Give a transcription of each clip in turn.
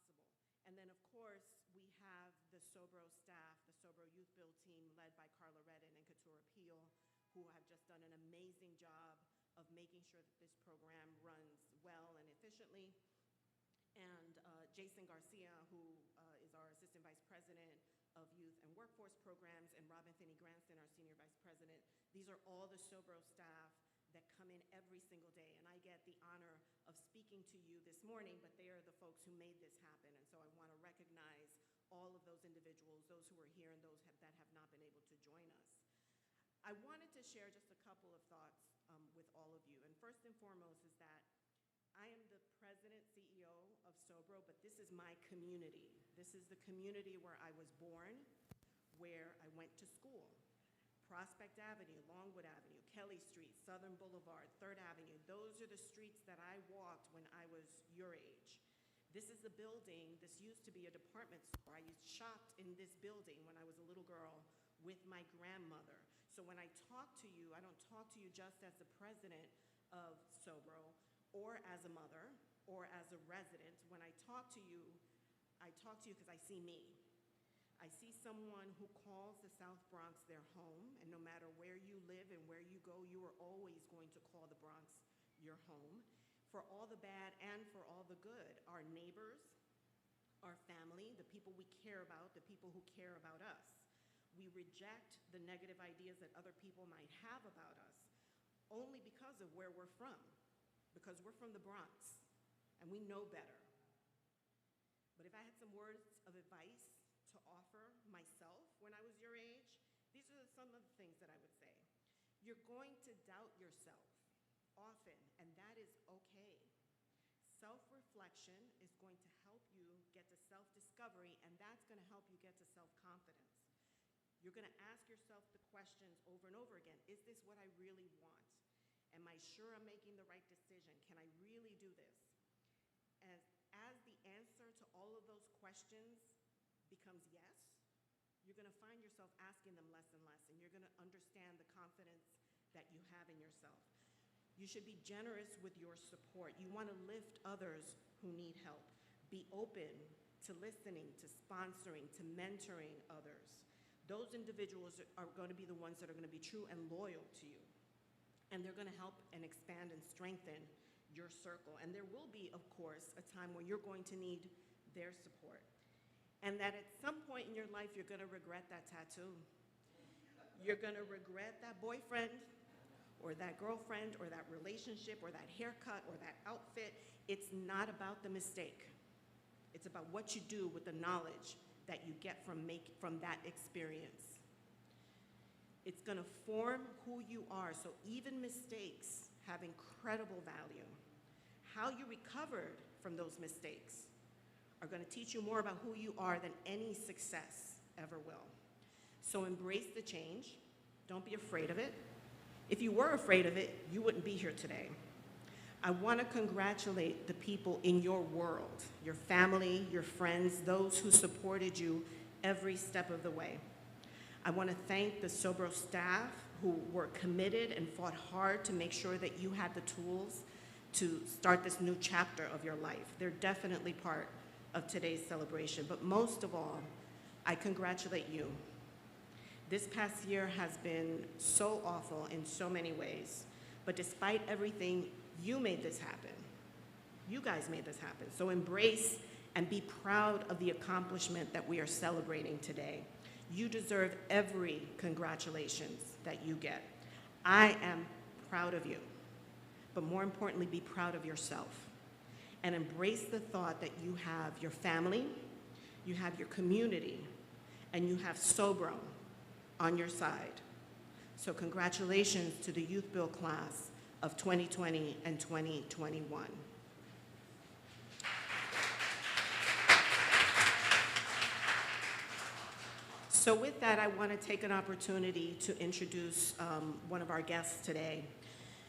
possible. And then, of course, we have the SoBro staff, the SoBro Youth Build team led by Carla Redden and Couture Appeal, who have just done an amazing job of making sure that this program runs well and efficiently. And Jason Garcia, who is our Assistant Vice President of Youth and Workforce Programs, and Robin Finney-Granston, our Senior Vice President. These are all the SoBro staff that come in every single day, and I get the honor of speaking to you this morning, but they are the folks who made this happen, and so I want to recognize all of those individuals, those who are here and those that have not been able to join us. I wanted to share just a couple of thoughts with all of you, and first and foremost is that I am the president, CEO of SoBro, but this is my community. This is the community where I was born, where I went to school. Prospect Avenue, Longwood Avenue, Kelly Street, Southern Boulevard, 3rd Avenue. Those are the streets that I walked when I was your age. This is the building, this used to be a department store. I shopped in this building when I was a little girl with my grandmother. So when I talk to you, I don't talk to you just as the president of SoBro or as a mother or as a resident. When I talk to you because I see me. I see someone who calls the South Bronx their home, and no matter where you live and where you go, you are always going to call the Bronx your home, for all the bad and for all the good. Our neighbors, our family, the people we care about, the people who care about us. We reject the negative ideas that other people might have about us only because of where we're from, because we're from the Bronx, and we know better. But if I had some words of advice to offer myself when I was your age, these are some of the things that I would say. You're going to doubt yourself often, and that is okay. Self-reflection is going to help you get to self-discovery, and that's going to help you get to self-confidence. You're going to ask yourself the questions over and over again. Is this what I really want? Am I sure I'm making the right decision? Can I really do this? As the answer to all of those questions becomes yes, you're going to find yourself asking them less and less, and you're going to understand the confidence that you have in yourself. You should be generous with your support. You want to lift others who need help. Be open to listening, to sponsoring, to mentoring others. Those individuals are going to be the ones that are going to be true and loyal to you, and they're going to help and expand and strengthen your circle. And there will be, of course, a time where you're going to need their support. And that at some point in your life, you're going to regret that tattoo. You're going to regret that boyfriend or that girlfriend or that relationship or that haircut or that outfit. It's not about the mistake. It's about what you do with the knowledge that you get from that experience. It's going to form who you are. So even mistakes have incredible value. How you recovered from those mistakes are going to teach you more about who you are than any success ever will. So embrace the change. Don't be afraid of it. If you were afraid of it, you wouldn't be here today. I want to congratulate the people in your world, your family, your friends, those who supported you every step of the way. I want to thank the SoBro staff who were committed and fought hard to make sure that you had the tools to start this new chapter of your life. They're definitely part of today's celebration, but most of all, I congratulate you. This past year has been so awful in so many ways, but despite everything, you made this happen. You guys made this happen. So embrace and be proud of the accomplishment that we are celebrating today. You deserve every congratulations that you get. I am proud of you, but more importantly, be proud of yourself. And embrace the thought that you have your family, you have your community, and you have SoBro on your side. So congratulations to the Youth Build class of 2020 and 2021. So with that, I want to take an opportunity to introduce one of our guests today,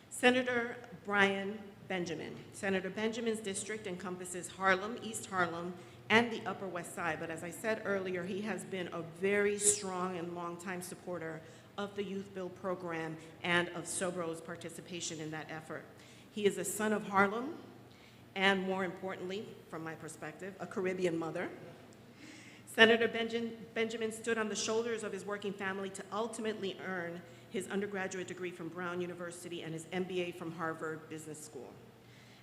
Senator Brian Benjamin. Senator Benjamin's district encompasses Harlem, East Harlem, and the Upper West Side, but as I said earlier, he has been a very strong and longtime supporter of the Youth Build program and of SoBro's participation in that effort. He is a son of Harlem and more importantly, from my perspective, a Caribbean mother. Senator Benjamin stood on the shoulders of his working family to ultimately earn his undergraduate degree from Brown University and his MBA from Harvard Business School.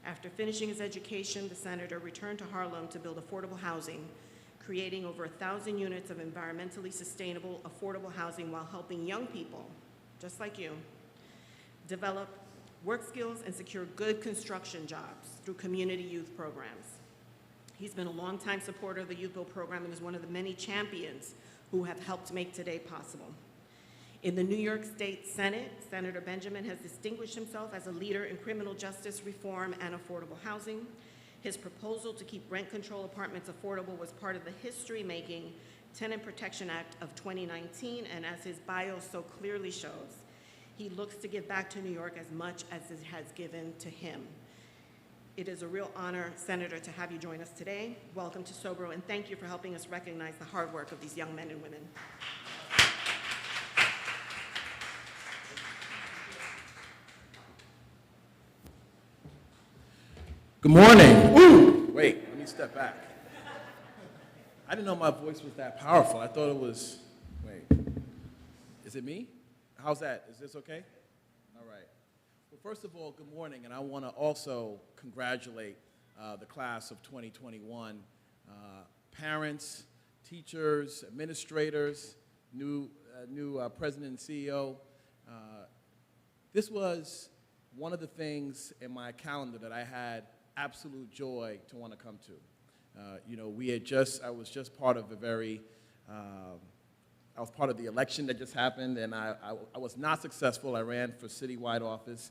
After finishing his education, the senator returned to Harlem to build affordable housing, creating over 1,000 units of environmentally sustainable, affordable housing while helping young people, just like you, develop work skills and secure good construction jobs through community youth programs. He's been a longtime supporter of the Youth Build program and is one of the many champions who have helped make today possible. In the New York State Senate, Senator Benjamin has distinguished himself as a leader in criminal justice reform and affordable housing. His proposal to keep rent control apartments affordable was part of the history-making Tenant Protection Act of 2019, and as his bio so clearly shows, he looks to give back to New York as much as it has given to him. It is a real honor, Senator, to have you join us today. Welcome to SoBro, and thank you for helping us recognize the hard work of these young men and women. Good morning. Ooh, wait, let me step back. I didn't know my voice was that powerful. I thought it was, wait, is it me? How's that? Is this okay? All right. Well, first of all, good morning, and I want to also congratulate the class of 2021, parents, teachers, administrators, new president and CEO. This was one of the things in my calendar that I had absolute joy to want to come to. You know, I was just part of I was part of the election that just happened, and I was not successful. I ran for citywide office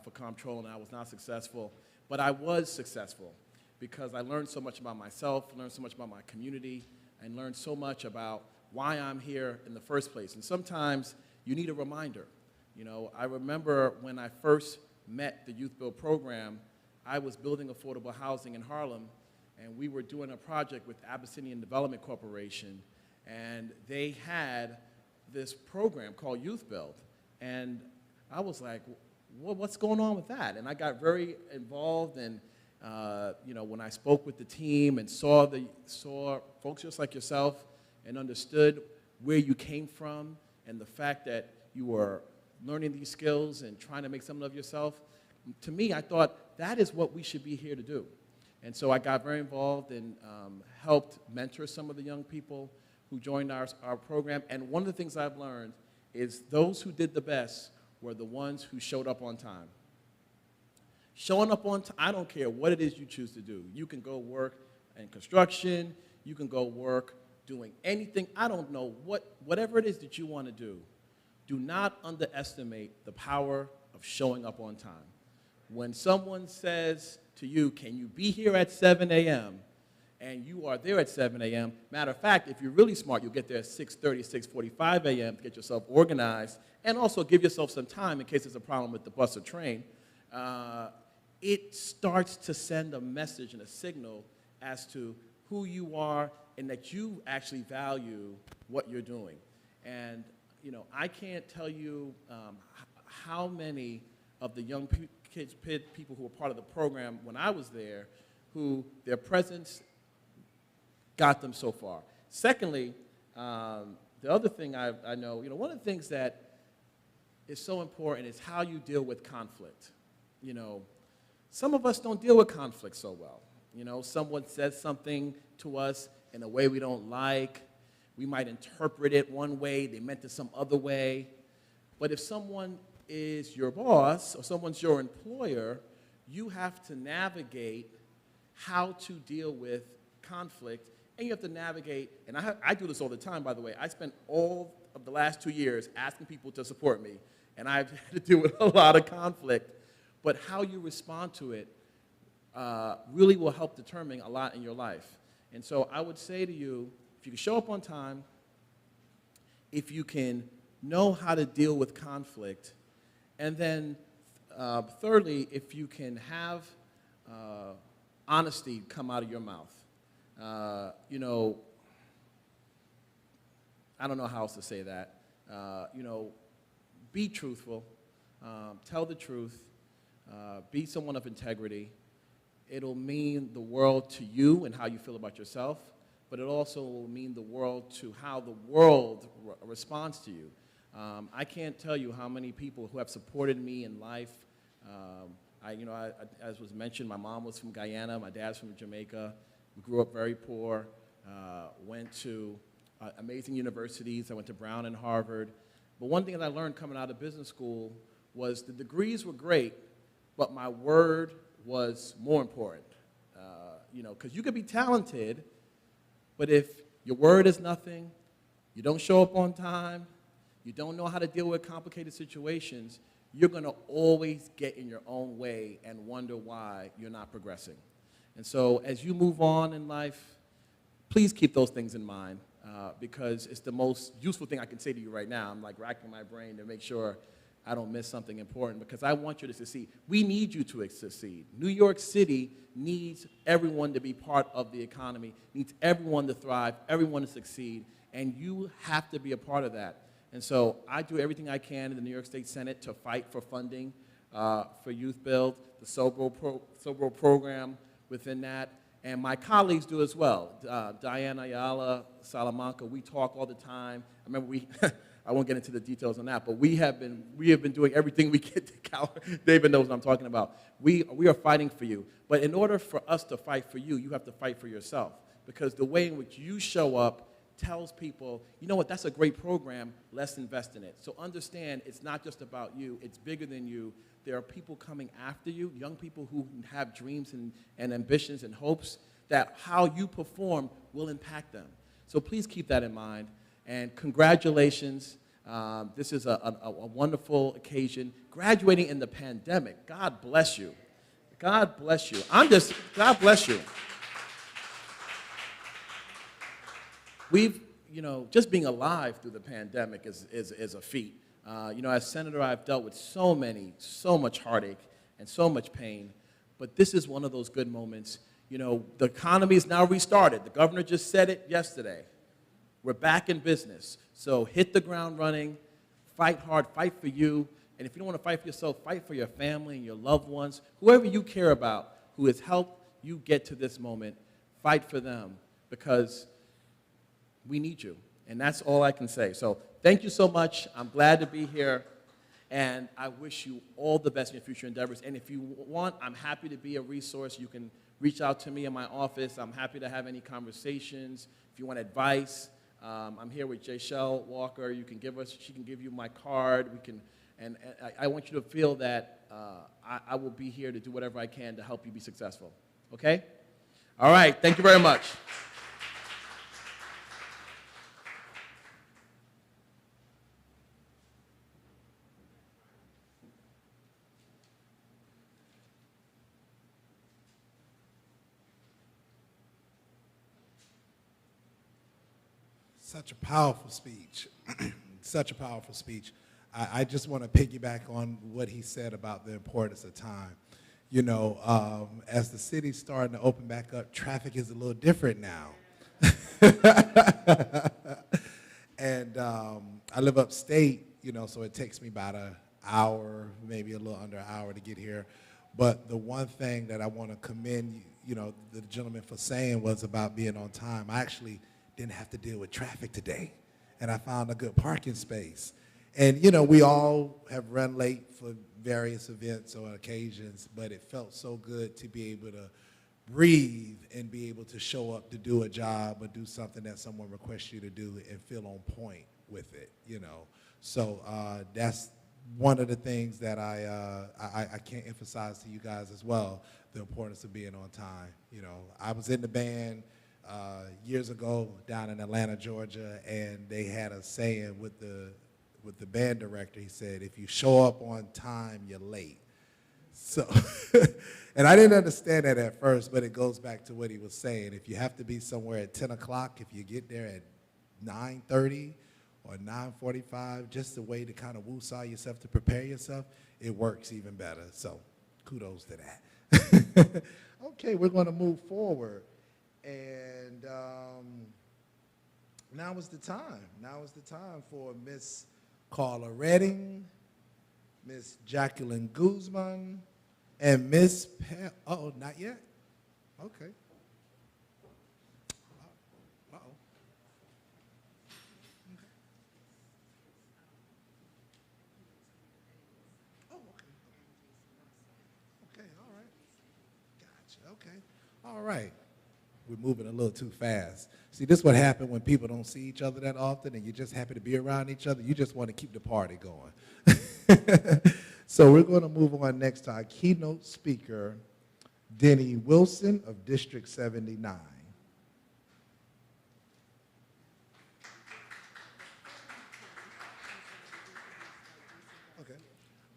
for comptroller, and I was not successful. But I was successful because I learned so much about myself, learned so much about my community, and learned so much about why I'm here in the first place. And sometimes you need a reminder. You know, I remember when I first met the Youth Build program, I was building affordable housing in Harlem, and we were doing a project with Abyssinian Development Corporation, and they had this program called Youth Build. And I was like, what's going on with that? And I got very involved, and you know, when I spoke with the team and saw folks just like yourself and understood where you came from and the fact that you were learning these skills and trying to make something of yourself, to me, I thought that is what we should be here to do. And so I got very involved and helped mentor some of the young people who joined our program. And one of the things I've learned is those who did the best were the ones who showed up on time. Showing up on time, I don't care what it is you choose to do. You can go work in construction, you can go work doing anything. I don't know, whatever it is that you want to do. Do not underestimate the power of showing up on time. When someone says to you, can you be here at 7 a.m., and you are there at 7 a.m., matter of fact, if you're really smart, you'll get there at 6:30, 6:45 a.m. to get yourself organized, and also give yourself some time in case there's a problem with the bus or train. It starts to send a message and a signal as to who you are and that you actually value what you're doing. And, you know, I can't tell you how many of the young people who were part of the program when I was there, who their presence got them so far. Secondly, the other thing I know, you know, one of the things that is so important is how you deal with conflict. You know, some of us don't deal with conflict so well. You know, someone says something to us in a way we don't like. We might interpret it one way, they meant it some other way. But if someone is your boss or someone's your employer, you have to navigate how to deal with conflict, and you have to navigate, and I do this all the time, by the way. I spent all of the last 2 years asking people to support me, and I've had to deal with a lot of conflict, but how you respond to it really will help determine a lot in your life. And so I would say to you, if you can show up on time, if you can know how to deal with conflict, and then thirdly, if you can have honesty come out of your mouth. You know, I don't know how else to say that. You know, be truthful, tell the truth, be someone of integrity, it'll mean the world to you and how you feel about yourself, but it also will mean the world to how the world responds to you. I can't tell you how many people who have supported me in life. As was mentioned, my mom was from Guyana, my dad's from Jamaica. We grew up very poor, went to amazing universities. I went to Brown and Harvard. But one thing that I learned coming out of business school was the degrees were great, but my word was more important. Because you could be talented, but if your word is nothing, you don't show up on time, you don't know how to deal with complicated situations, you're going to always get in your own way and wonder why you're not progressing. And so as you move on in life, please keep those things in mind because it's the most useful thing I can say to you right now. I'm like racking my brain to make sure I don't miss something important because I want you to succeed. We need you to succeed. New York City needs everyone to be part of the economy, needs everyone to thrive, everyone to succeed, and you have to be a part of that. And so I do everything I can in the New York State Senate to fight for funding for Youth Build, the SoBro program within that, and my colleagues do as well. Diana Ayala, Salamanca, we talk all the time. I remember I won't get into the details on that, but we have been doing everything we can to David knows what I'm talking about. We are fighting for you. But in order for us to fight for you, you have to fight for yourself. Because the way in which you show up tells people, you know what, that's a great program, let's invest in it. So understand it's not just about you, it's bigger than you. There are people coming after you, young people who have dreams and ambitions and hopes that how you perform will impact them. So please keep that in mind. And congratulations. This is a wonderful occasion. Graduating in the pandemic. God bless you. God bless you. God bless you. Just being alive through the pandemic is a feat. As senator, I've dealt with so much heartache and so much pain. But this is one of those good moments. The economy is now restarted. The governor just said it yesterday. We're back in business. So hit the ground running, fight hard, fight for you. And if you don't want to fight for yourself, fight for your family and your loved ones. Whoever you care about who has helped you get to this moment, fight for them because we need you. And that's all I can say. So thank you so much. I'm glad to be here. And I wish you all the best in your future endeavors. And if you want, I'm happy to be a resource. You can reach out to me in my office. I'm happy to have any conversations. If you want advice, I'm here with Jayshell Walker. She can give you my card. And I want you to feel that I will be here to do whatever I can to help you be successful. Okay? All right. Thank you very much. Such a powerful speech. Such a powerful speech. I just want to piggyback on what he said about the importance of time. As the city's starting to open back up, traffic is a little different now. And I live upstate, so it takes me about an hour, maybe a little under an hour to get here. But the one thing that I want to commend, the gentleman for saying was about being on time. I actually didn't have to deal with traffic today, and I found a good parking space. And, we all have run late for various events or occasions, but it felt so good to be able to breathe and be able to show up to do a job or do something that someone requests you to do and feel on point with it, So that's one of the things that I can't emphasize to you guys as well, the importance of being on time. I was in the band years ago down in Atlanta, Georgia, and they had a saying with the band director. He said, if you show up on time, you're late. So, and I didn't understand that at first, but it goes back to what he was saying. If you have to be somewhere at 10 o'clock, if you get there at 9:30 or 9:45, just a way to kind of woosah yourself to prepare yourself, it works even better. So kudos to that. Okay, we're going to move forward. And now is the time. Now is the time for Miss Carla Redding, Miss Jacqueline Guzman, and Miss not yet? Okay. Uh-oh. Okay. Oh, okay. Okay, all right. Gotcha, okay. All right. We're moving a little too fast. See, this is what happens when people don't see each other that often and you're just happy to be around each other. You just want to keep the party going. So we're going to move on next to our keynote speaker, Denny Wilson of District 79. Okay.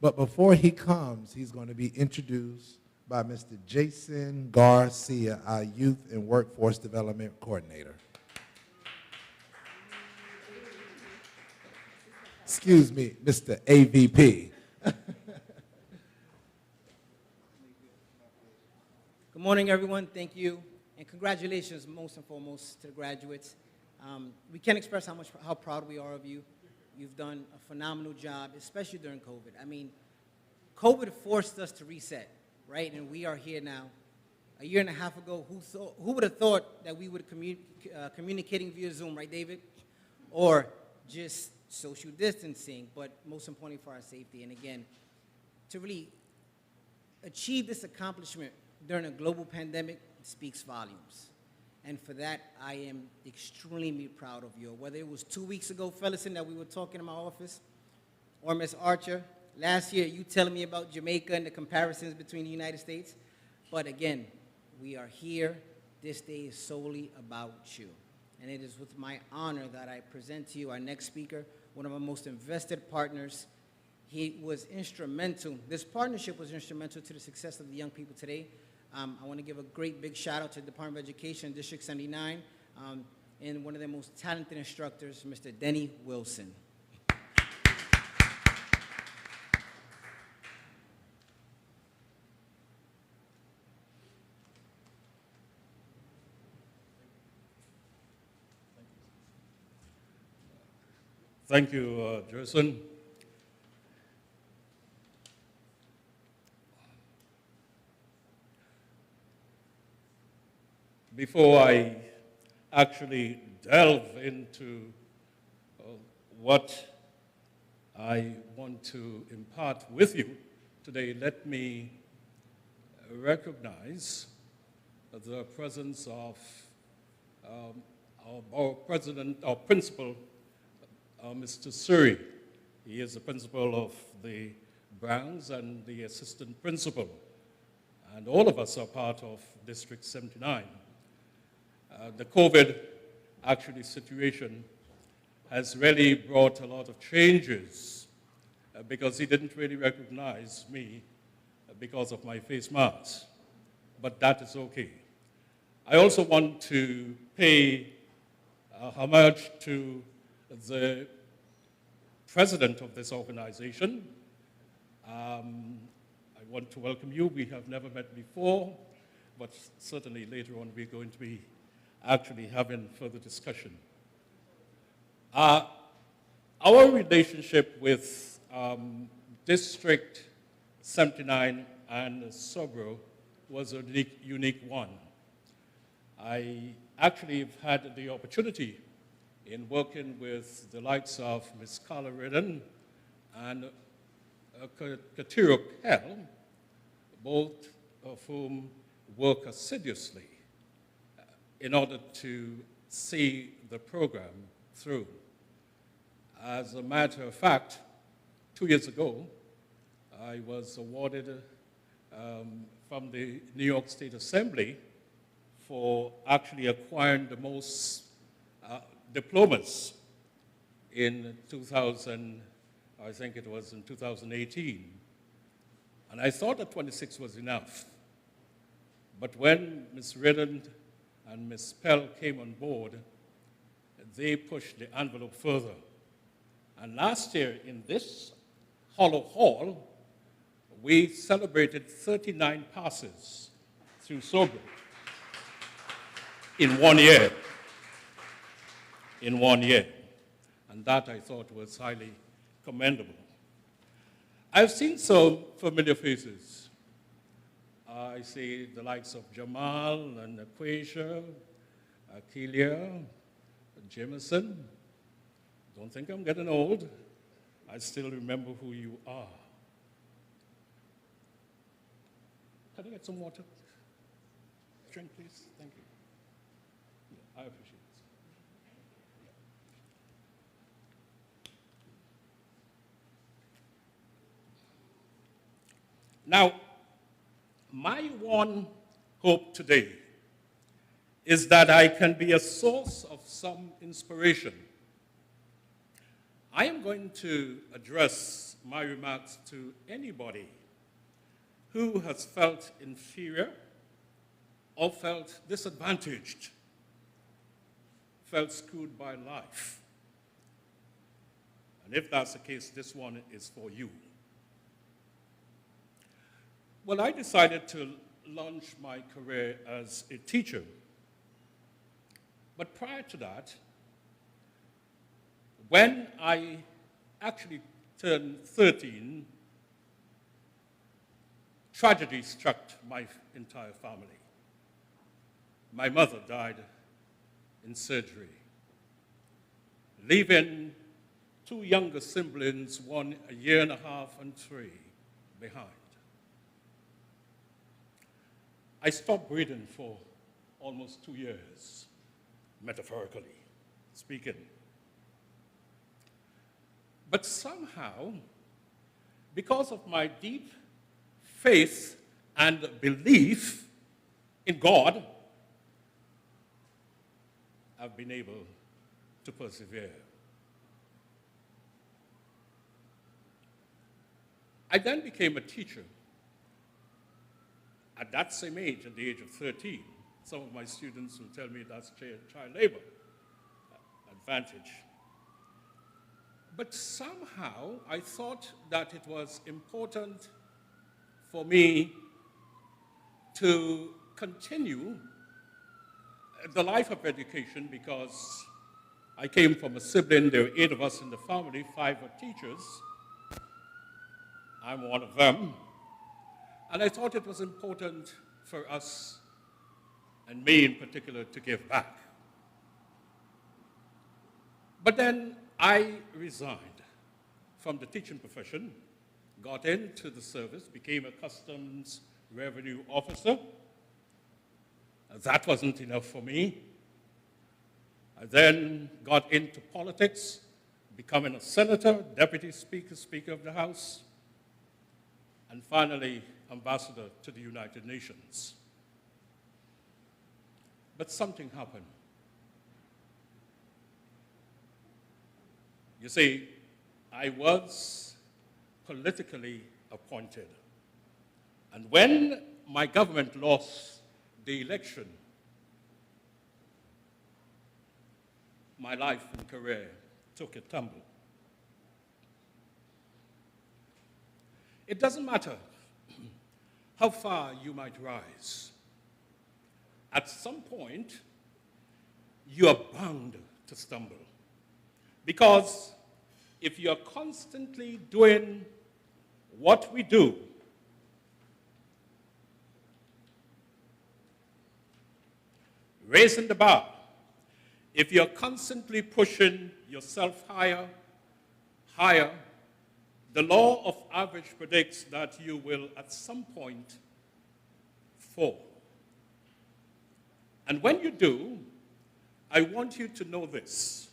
But before he comes, he's going to be introduced by Mr. Jason Garcia, our Youth and Workforce Development Coordinator. Excuse me, Mr. AVP. Good morning, everyone. Thank you. And congratulations, most and foremost, to the graduates. We can't express how proud we are of you. You've done a phenomenal job, especially during COVID. I mean, COVID forced us to reset, right? And we are here now. A year and a half ago, who would have thought that we would communicating via Zoom, right, David? Or just social distancing, but most importantly for our safety. And again, to really achieve this accomplishment during a global pandemic speaks volumes. And for that, I am extremely proud of you. Whether it was 2 weeks ago, Fellison, that we were talking in my office, or Ms. Archer, last year you telling me about Jamaica and the comparisons between the United States. But again, we are here. This day is solely about you. And it is with my honor that I present to you our next speaker, one of our most invested partners. He was instrumental. This partnership was instrumental to the success of the young people today. I want to give a great big shout out to the Department of Education, District 79, and one of their most talented instructors, Mr. Denny Wilson. Thank you, Jason. Before I actually delve into what I want to impart with you today, let me recognize the presence of our principal, Mr. Suri. He is the principal of the Bronx and the assistant principal. And all of us are part of District 79. The COVID situation has really brought a lot of changes because he didn't really recognize me because of my face mask. But that is okay. I also want to pay homage to the president of this organization. I want to welcome you. We have never met before, but certainly later on we're going to be actually having further discussion. Our relationship with District 79 and SoBro was a unique one. I actually have had the opportunity in working with the likes of Ms. Carla Redden and Katiro Pell, both of whom work assiduously in order to see the program through. As a matter of fact, 2 years ago, I was awarded from the New York State Assembly for actually acquiring the most diplomas in 2000, I think it was in 2018. And I thought that 26 was enough. But when Ms. Redden and Ms. Pell came on board, they pushed the envelope further. And last year in this hollow hall, we celebrated 39 passes through SoBro in 1 year. In 1 year. And that I thought was highly commendable. I've seen some familiar faces. I see the likes of Jamal and Aquasia, Akelia, Jameson. Don't think I'm getting old. I still remember who you are. Can I get some water? Drink, please. Thank you. Yeah, I appreciate it. Now, my one hope today is that I can be a source of some inspiration. I am going to address my remarks to anybody who has felt inferior or felt disadvantaged, felt screwed by life. And if that's the case, this one is for you. Well, I decided to launch my career as a teacher. But prior to that, when I actually turned 13, tragedy struck my entire family. My mother died in surgery, leaving two younger siblings, one a year and a half and 3, behind. I stopped breathing for almost 2 years, metaphorically speaking. But somehow, because of my deep faith and belief in God, I've been able to persevere. I then became a teacher. At that same age, at the age of 13, some of my students will tell me that's child labor advantage. But somehow, I thought that it was important for me to continue the life of education because I came from a sibling. There were 8 of us in the family, 5 were teachers. I'm one of them. And I thought it was important for us, and me in particular, to give back. But then I resigned from the teaching profession, got into the service, became a customs revenue officer. That wasn't enough for me. I then got into politics, becoming a senator, deputy speaker, speaker of the House, and finally ambassador to the United Nations. But something happened. You see, I was politically appointed. And when my government lost the election, my life and career took a tumble. It doesn't matter how far you might rise. At some point, you are bound to stumble. Because if you're constantly doing what we do, raising the bar, if you're constantly pushing yourself higher, the law of average predicts that you will at some point fall. And when you do, I want you to know this.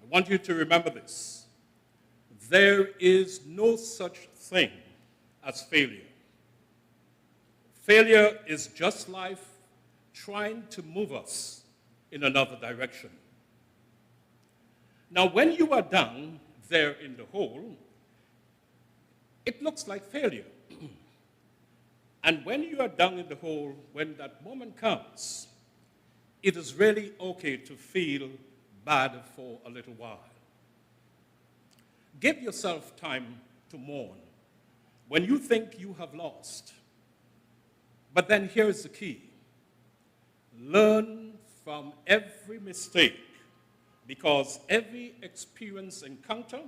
I want you to remember this. There is no such thing as failure. Failure is just life trying to move us in another direction. Now, when you are down there in the hole, it looks like failure. And when you are down in the hole, when that moment comes, it is really okay to feel bad for a little while. Give yourself time to mourn when you think you have lost. But then here's the key. Learn from every mistake, because every experience encounter,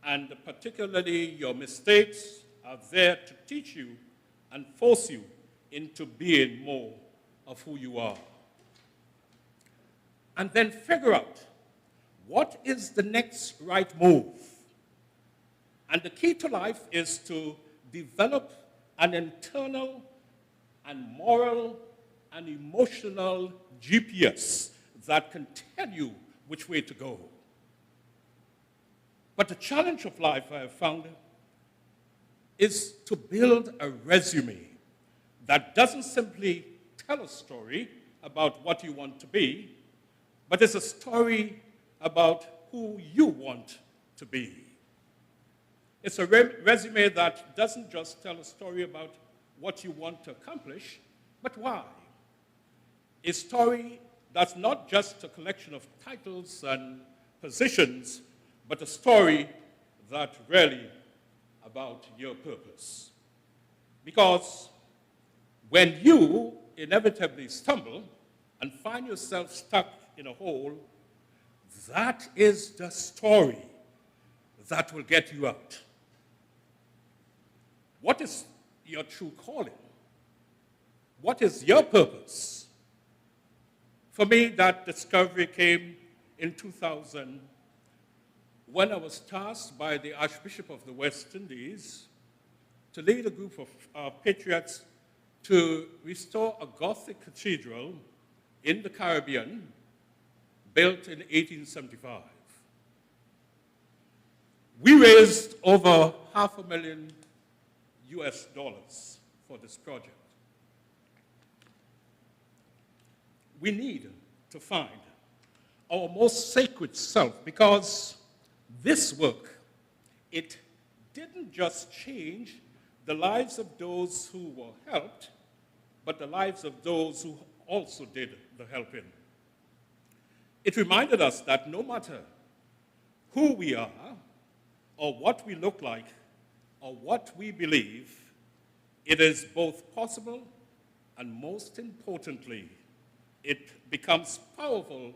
and particularly your mistakes, are there to teach you and force you into being more of who you are. And then figure out what is the next right move. And the key to life is to develop an internal and moral and emotional GPS that can tell you which way to go. But the challenge of life, I have found, is to build a resume that doesn't simply tell a story about what you want to be, but it's a story about who you want to be. It's a resume that doesn't just tell a story about what you want to accomplish, but why. A story that's not just a collection of titles and positions, but a story that's really about your purpose. Because when you inevitably stumble and find yourself stuck in a hole, that is the story that will get you out. What is your true calling? What is your purpose? For me, that discovery came in 2000 when I was tasked by the Archbishop of the West Indies to lead a group of patriots to restore a Gothic cathedral in the Caribbean built in 1875. We raised over $500,000 for this project. We need to find our most sacred self, because this work, it didn't just change the lives of those who were helped, but the lives of those who also did the helping. It reminded us that no matter who we are, or what we look like, or what we believe, it is both possible and, most importantly, it becomes powerful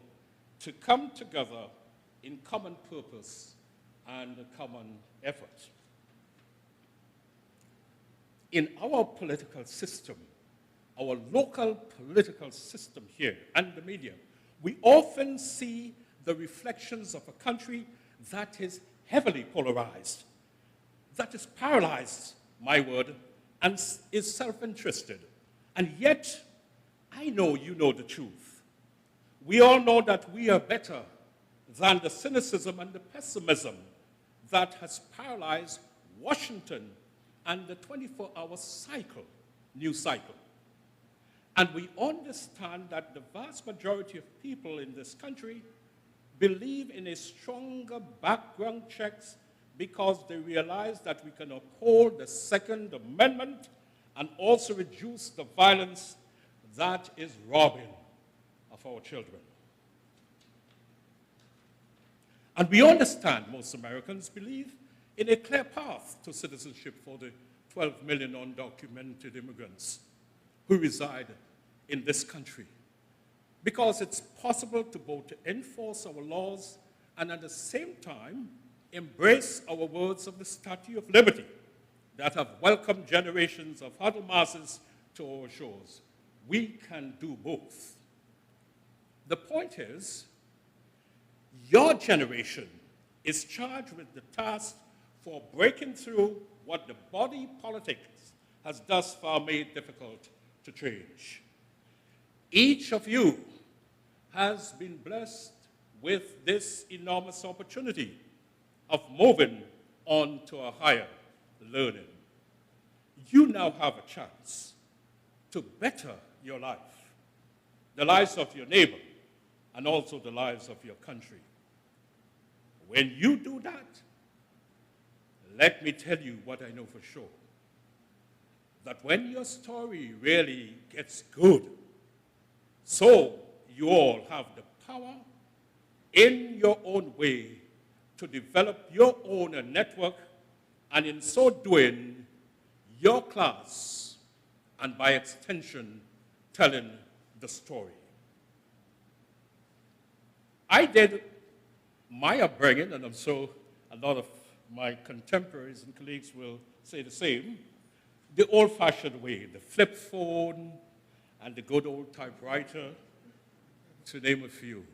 to come together in common purpose and a common effort. In our political system, our local political system here and the media, we often see the reflections of a country that is heavily polarized, that is paralyzed, my word, and is self-interested. And yet, I know you know the truth. We all know that we are better than the cynicism and the pessimism that has paralyzed Washington and the 24-hour cycle, news cycle. And we understand that the vast majority of people in this country believe in a stronger background checks because they realize that we can uphold the Second Amendment and also reduce the violence that is robbing of our children. And we understand most Americans believe in a clear path to citizenship for the 12 million undocumented immigrants who reside in this country, because it's possible to both enforce our laws and at the same time embrace our words of the Statue of Liberty that have welcomed generations of huddled masses to our shores. We can do both. The point is, your generation is charged with the task for breaking through what the body politics has thus far made difficult to change. Each of you has been blessed with this enormous opportunity of moving on to a higher learning. You now have a chance to better your life, the lives of your neighbor, and also the lives of your country. When you do that, let me tell you what I know for sure, that when your story really gets good, so you all have the power in your own way to develop your own network, and in so doing, your class, and by extension, telling the story. I did my upbringing, and I'm sure a lot of my contemporaries and colleagues will say the same, the old-fashioned way, the flip phone and the good old typewriter, to name a few.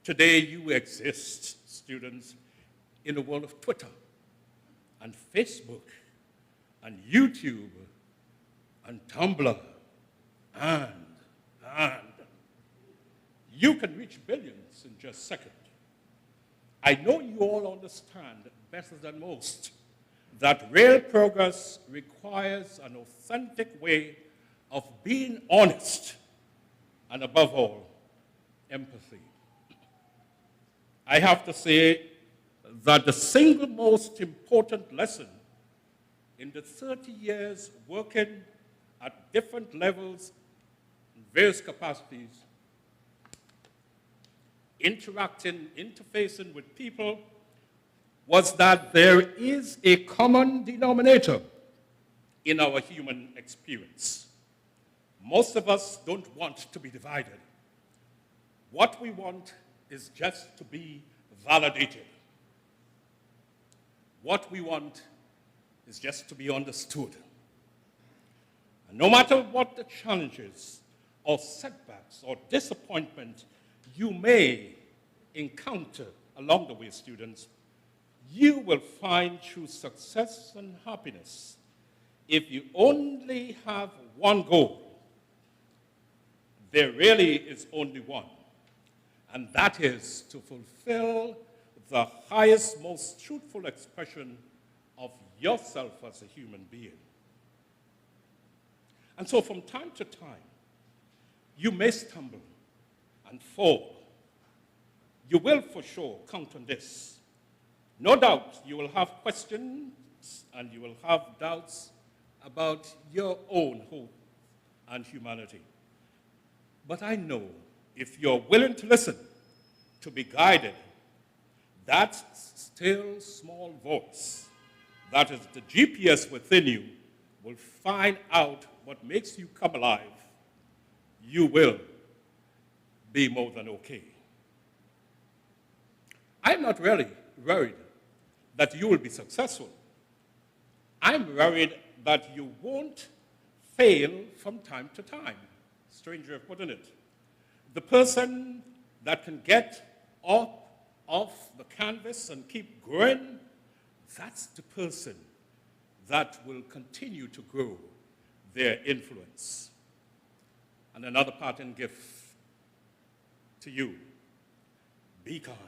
Today, you exist, students, in a world of Twitter and Facebook and YouTube and Tumblr and you can reach billions in just a second. I know you all understand better than most that real progress requires an authentic way of being honest and, above all, empathy. I have to say that the single most important lesson in the 30 years working at different levels in various capacities, interfacing with people, was that there is a common denominator in our human experience. Most of us don't want to be divided. What we want is just to be validated. What we want is just to be understood. And no matter what the challenges or setbacks or disappointment you may encounter along the way, students, you will find true success and happiness if you only have one goal. There really is only one, and that is to fulfill the highest, most truthful expression of yourself as a human being. And so from time to time, you may stumble and fall. You will for sure count on this. No doubt you will have questions and you will have doubts about your own hope and humanity. But I know if you're willing to listen, to be guided, that still small voice, that is the GPS within you, will find out what makes you come alive. You will be more than okay. I'm not really worried that you will be successful. I'm worried that you won't fail from time to time. Strange way of putting it. The person that can get up off the canvas and keep growing, that's the person that will continue to grow their influence. And another parting gift to you, be kind.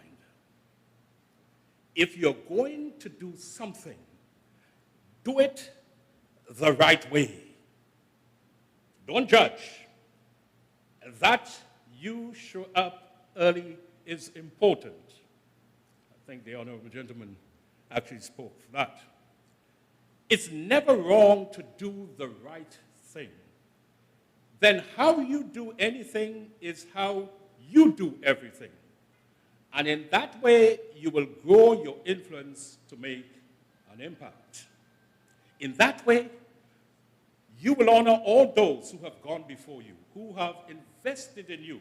If you're going to do something, do it the right way. Don't judge. That you show up early is important. I think the honorable gentleman actually spoke for that. It's never wrong to do the right thing. Then how you do anything is how you do everything. And in that way, you will grow your influence to make an impact. In that way, you will honor all those who have gone before you, who have invested in you.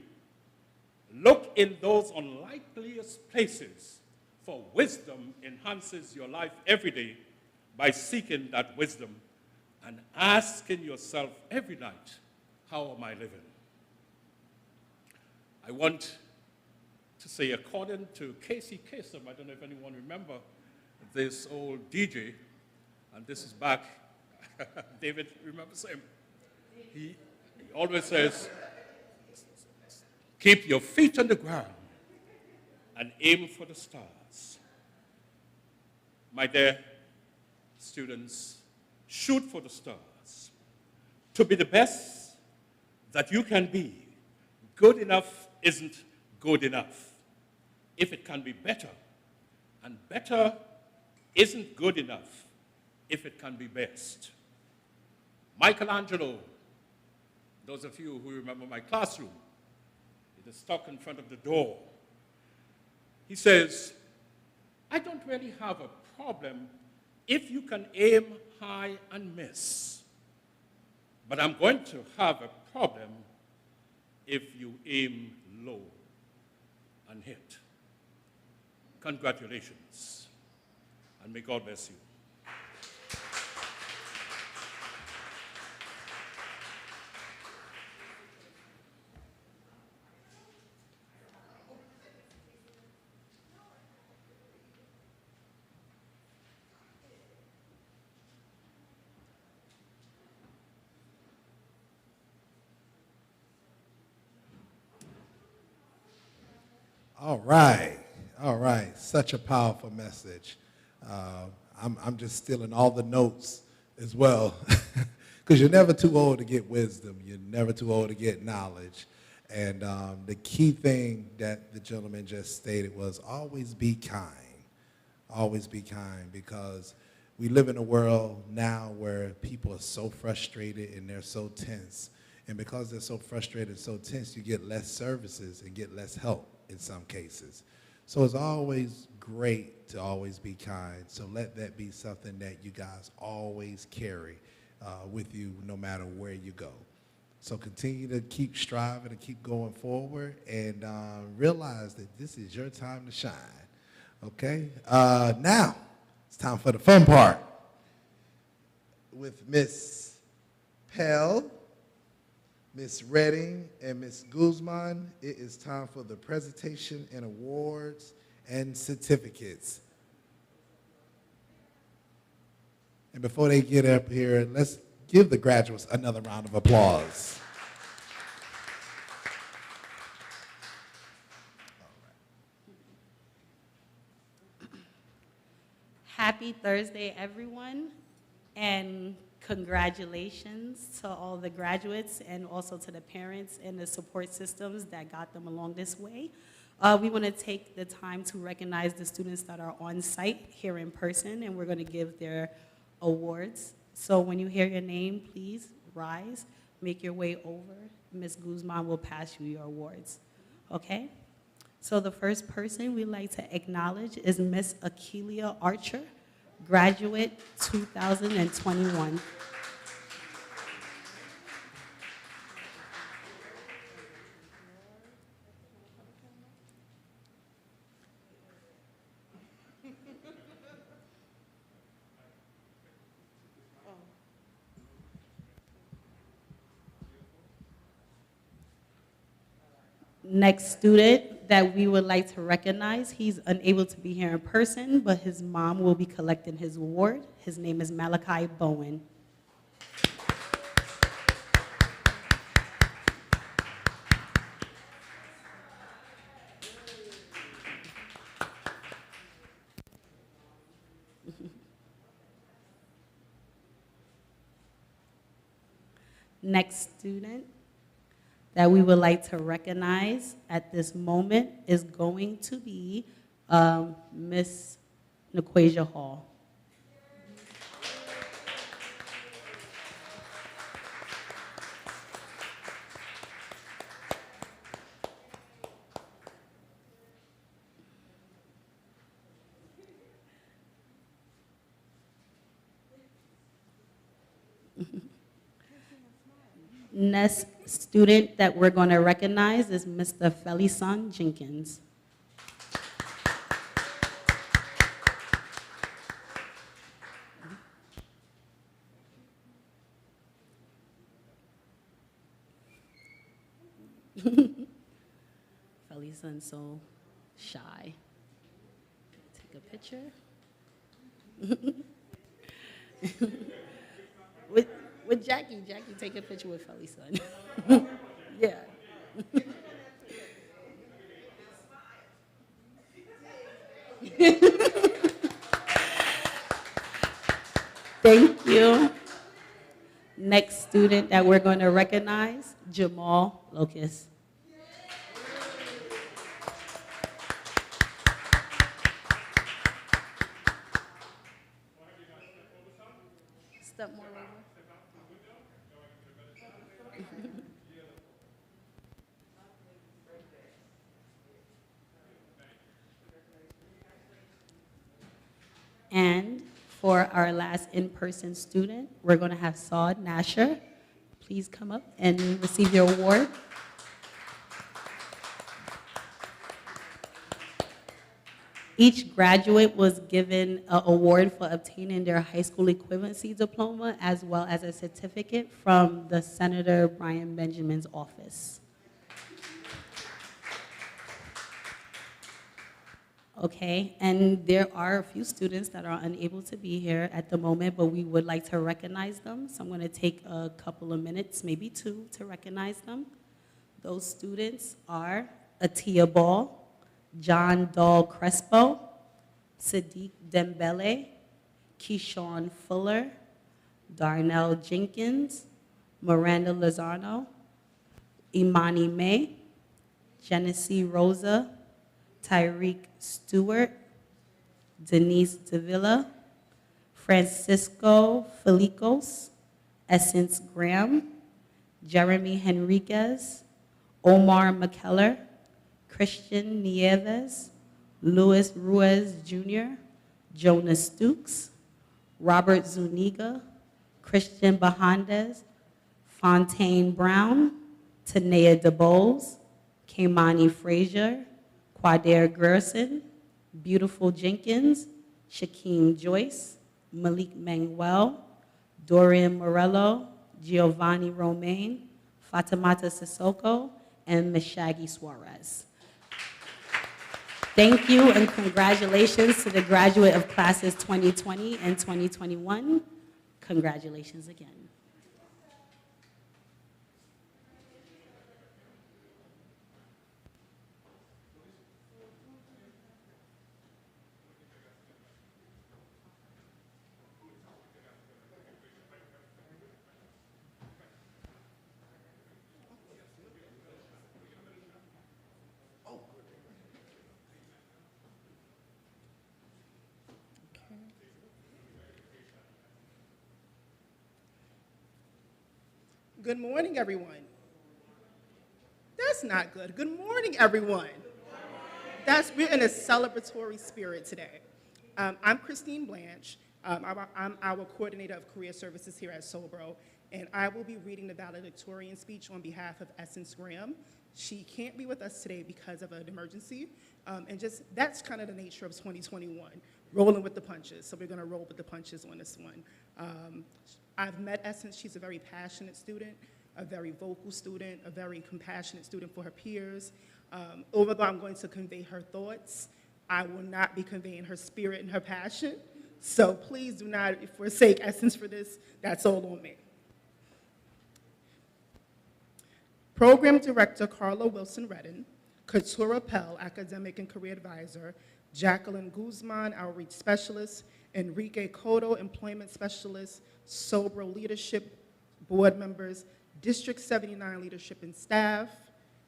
Look in those unlikeliest places, for wisdom enhances your life every day by seeking that wisdom and asking yourself every night, how am I living? I want to say, according to Casey Kasem, I don't know if anyone remember this old DJ, and this is back, David remembers him. He always says, keep your feet on the ground and aim for the stars. My dear students, shoot for the stars. To be the best that you can be, good enough isn't good enough. If it can be better, and better isn't good enough if it can be best. Michelangelo, those of you who remember my classroom, it is stuck in front of the door. He says, I don't really have a problem if you can aim high and miss, but I'm going to have a problem if you aim low and hit. Congratulations, and may God bless you. All right, all right. Such a powerful message. I'm just stealing all the notes as well, because you're never too old to get wisdom. You're never too old to get knowledge. And the key thing that the gentleman just stated was always be kind. Always be kind, because we live in a world now where people are so frustrated and they're so tense. And because they're so frustrated and so tense, you get less services and get less help in some cases. So it's always great to always be kind. So let that be something that you guys always carry with you no matter where you go. So continue to keep striving and keep going forward, and realize that this is your time to shine. Okay? Now, it's time for the fun part. With Miss Pell, Miss Redding, and Miss Guzman, it is time for the presentation and awards and certificates. And before they get up here, let's give the graduates another round of applause. Happy Thursday, everyone, and congratulations to all the graduates and also to the parents and the support systems that got them along this way. We want to take the time to recognize the students that are on site here in person, and we're going to give their awards. So when you hear your name, please rise, make your way over. Ms. Guzman will pass you your awards, okay? So the first person we'd like to acknowledge is Miss Akelia Archer, graduate 2021. Next student that we would like to recognize, he's unable to be here in person, but his mom will be collecting his award. His name is Malachi Bowen. Next student that we would like to recognize at this moment is going to be Miss Naquasia Hall. Next student that we're going to recognize is Mr. Felisan Jenkins. Felisan's so shy. Take a picture. With Jackie. Jackie, take a picture with Felisan. Yeah. Thank you. Next student that we're going to recognize, Jamal Locust. Step more over. And for our last in-person student, we're going to have Saud Nasher. Please come up and receive your award. Each graduate was given an award for obtaining their high school equivalency diploma as well as a certificate from the Senator Brian Benjamin's office. Okay, and there are a few students that are unable to be here at the moment, but we would like to recognize them. So I'm going to take a couple of minutes, maybe two, to recognize them. Those students are Atia Ball, John Dahl Crespo, Sadiq Dembele, Keyshawn Fuller, Darnell Jenkins, Miranda Lozano, Imani May, Genesee Rosa, Tyreek Stewart, Denise Davila, Francisco Felicos, Essence Graham, Jeremy Henriquez, Omar McKellar, Christian Nieves, Luis Ruiz Jr., Jonas Stukes, Robert Zuniga, Christian Bahandes, Fontaine Brown, Tanea DeBose, Kaimani Frazier, Quadair Gerson, Beautiful Jenkins, Shaquem Joyce, Malik Manuel, Dorian Morello, Giovanni Romaine, Fatimata Sissoko, and Mishagi Suarez. Thank you and congratulations to the graduate of classes 2020 and 2021. Congratulations again. Good morning, everyone. That's not good. Good morning, everyone. We're in a celebratory spirit today. I'm Christine Blanche. I'm our coordinator of career services here at SoBro, and I will be reading the valedictorian speech on behalf of Essence Graham. She can't be with us today because of an emergency, and that's kind of the nature of 2021, rolling with the punches. So we're going to roll with the punches on this one. I've met Essence. She's a very passionate student, a very vocal student, a very compassionate student for her peers. Although I'm going to convey her thoughts, I will not be conveying her spirit and her passion. So please do not forsake Essence for this. That's all on me. Program Director Carla Wilson-Redden, Katura Pell, Academic and Career Advisor, Jacqueline Guzman, Outreach Specialist, Enrique Cotto, Employment Specialist, SoBro Leadership Board Members, District 79 Leadership and Staff,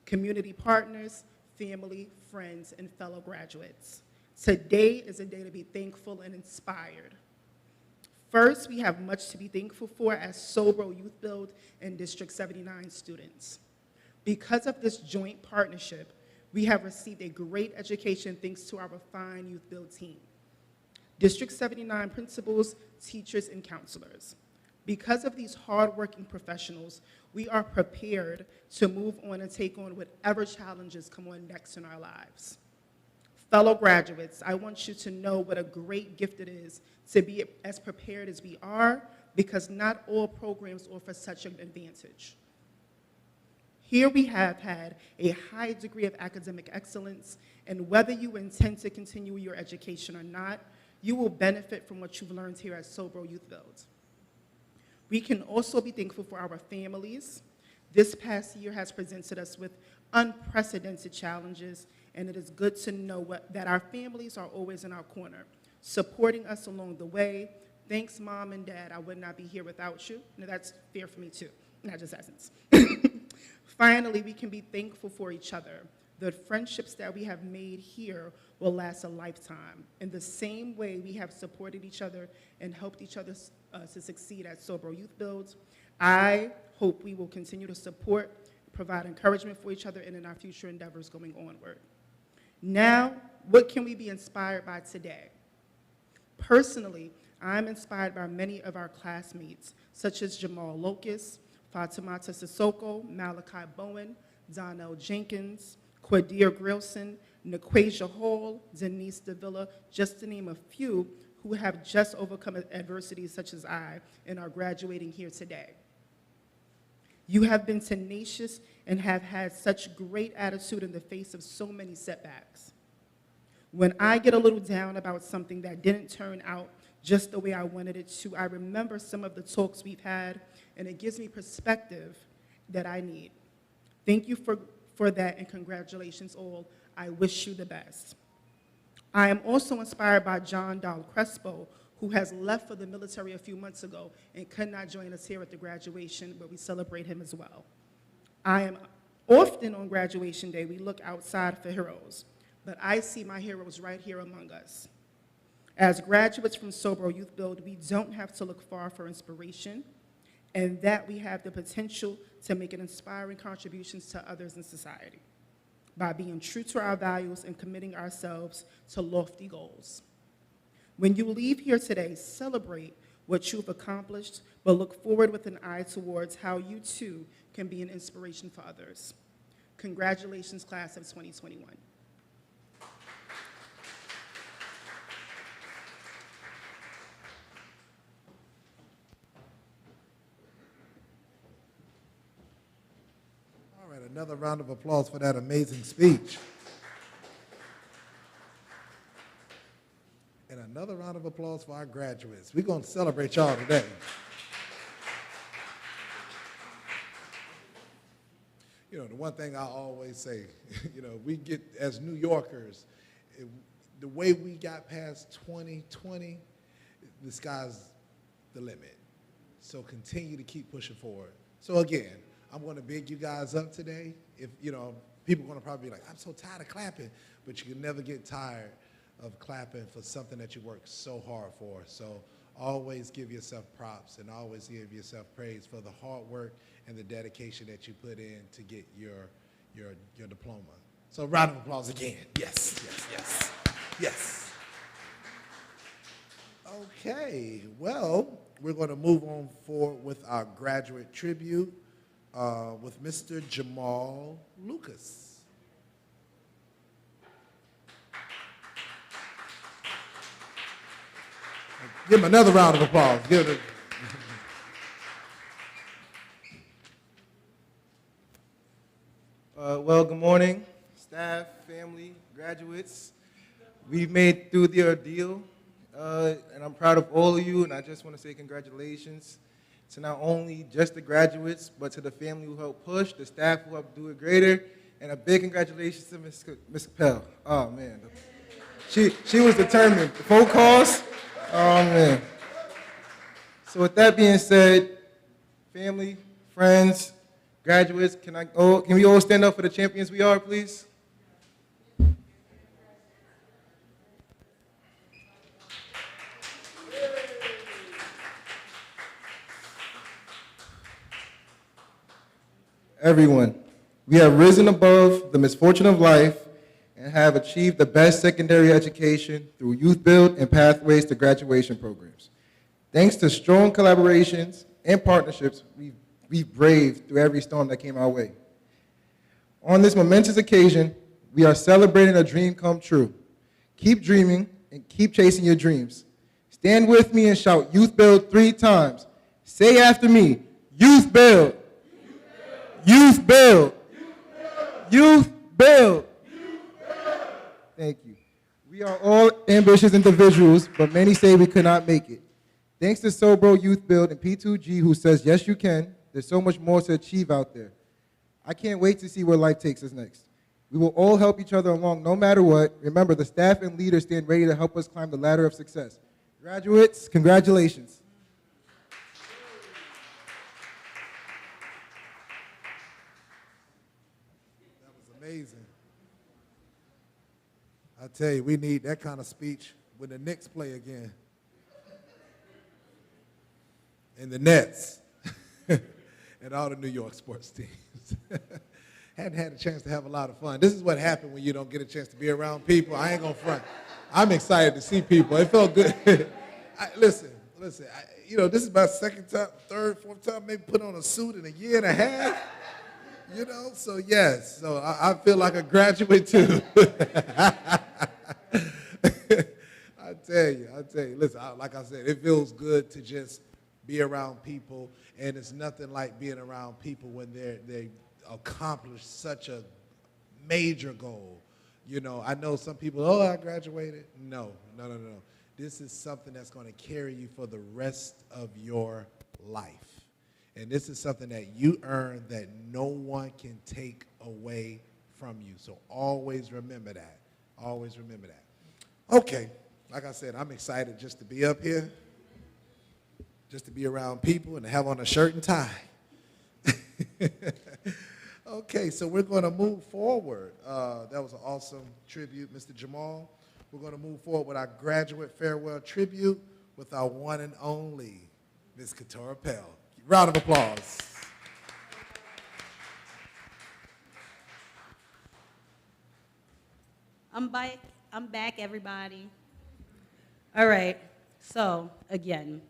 community partners, family, friends, and fellow graduates. Today is a day to be thankful and inspired. First, we have much to be thankful for as SoBro Youth Build and District 79 students. Because of this joint partnership, we have received a great education thanks to our fine Youth Build team. District 79 principals, teachers, and counselors. Because of these hardworking professionals, we are prepared to move on and take on whatever challenges come on next in our lives. Fellow graduates, I want you to know what a great gift it is to be as prepared as we are, because not all programs offer such an advantage. Here we have had a high degree of academic excellence, and whether you intend to continue your education or not, you will benefit from what you've learned here at SoBro Youth Build. We can also be thankful for our families. This past year has presented us with unprecedented challenges, and it is good to know that our families are always in our corner, supporting us along the way. Thanks, Mom and Dad. I would not be here without you. Now, that's fair for me, too, not just Essence. Finally, we can be thankful for each other. The friendships that we have made here will last a lifetime. In the same way we have supported each other and helped each other to succeed at SoBro Youth Build, I hope we will continue to support, provide encouragement for each other and in our future endeavors going onward. Now, what can we be inspired by today? Personally, I'm inspired by many of our classmates, such as Jamal Locust, Fatimata Sissoko, Malachi Bowen, Donnell Jenkins, Quadir Grilson, Naquasia Hall, Denise Davila, just to name a few who have just overcome adversities such as I and are graduating here today. You have been tenacious and have had such great attitude in the face of so many setbacks. When I get a little down about something that didn't turn out just the way I wanted it to, I remember some of the talks we've had, and it gives me perspective that I need. Thank you for that, and congratulations all. I wish you the best. I am also inspired by John Dal Crespo, who has left for the military a few months ago and could not join us here at the graduation, but we celebrate him as well. I am often on graduation day, we look outside for heroes, but I see my heroes right here among us. As graduates from SoBro Youth Build, we don't have to look far for inspiration, and that we have the potential to make an inspiring contributions to others in society by being true to our values and committing ourselves to lofty goals. When you leave here today, celebrate what you've accomplished, but look forward with an eye towards how you too can be an inspiration for others. Congratulations, class of 2021. All right, another round of applause for that amazing speech. And another round of applause for our graduates. We're going to celebrate y'all today. You know, the one thing I always say, you know, we get, as New Yorkers, the way we got past 2020, the sky's the limit. So continue to keep pushing forward. So again, I'm going to big you guys up today. If, you know, people are going to probably be like, I'm so tired of clapping, but you can never get tired of clapping for something that you work so hard for. So always give yourself props and always give yourself praise for the hard work and the dedication that you put in to get your diploma. So round of applause again. Yes, yes, yes, yes. Okay, well, we're going to move on forward with our graduate tribute with Mr. Jamal Lucas. Give him another round of applause. Give it Well, good morning, staff, family, graduates. We've made through the ordeal, and I'm proud of all of you, and I just want to say congratulations to not only just the graduates, but to the family who helped push, the staff who helped do it greater, and a big congratulations to Ms. Capel. Oh, man. She was determined. The phone calls, oh, man. So with that being said, family, friends, graduates, can we all stand up for the champions we are, please? Everyone, we have risen above the misfortune of life and have achieved the best secondary education through Youth Build and Pathways to Graduation programs. Thanks to strong collaborations and partnerships, we've braved through every storm that came our way. On this momentous occasion, we are celebrating a dream come true. Keep dreaming and keep chasing your dreams. Stand with me and shout Youth Build 3 times. Say after me, Youth Build. Youth Build. Youth Build. Thank you. We are all ambitious individuals, but many say we could not make it. Thanks to SoBro Youth Build and P2G, who says, yes, you can. There's so much more to achieve out there. I can't wait to see where life takes us next. We will all help each other along no matter what. Remember, the staff and leaders stand ready to help us climb the ladder of success. Graduates, congratulations. That was amazing. I tell you, we need that kind of speech when the Knicks play again. And the Nets. And all the New York sports teams. Hadn't had a chance to have a lot of fun. This is what happened when you don't get a chance to be around people. I ain't gonna front. I'm excited to see people. It felt good. Listen, you know, this is my second time, third, fourth time, maybe put on a suit in a year and a half. You know, so yes, so I feel like a graduate too. I tell you, listen, like I said, it feels good to just be around people, and it's nothing like being around people when they accomplish such a major goal. You know, I know some people, oh, I graduated. No. This is something that's going to carry you for the rest of your life. And this is something that you earn that no one can take away from you. So always remember that. Always remember that. Okay, like I said, I'm excited just to be up here, just to be around people and to have on a shirt and tie. Okay, so we're going to move forward. That was an awesome tribute, Mr. Jamal. We're going to move forward with our graduate farewell tribute with our one and only Ms. Keturah Pell. Round of applause. I'm back, everybody. All right, so again,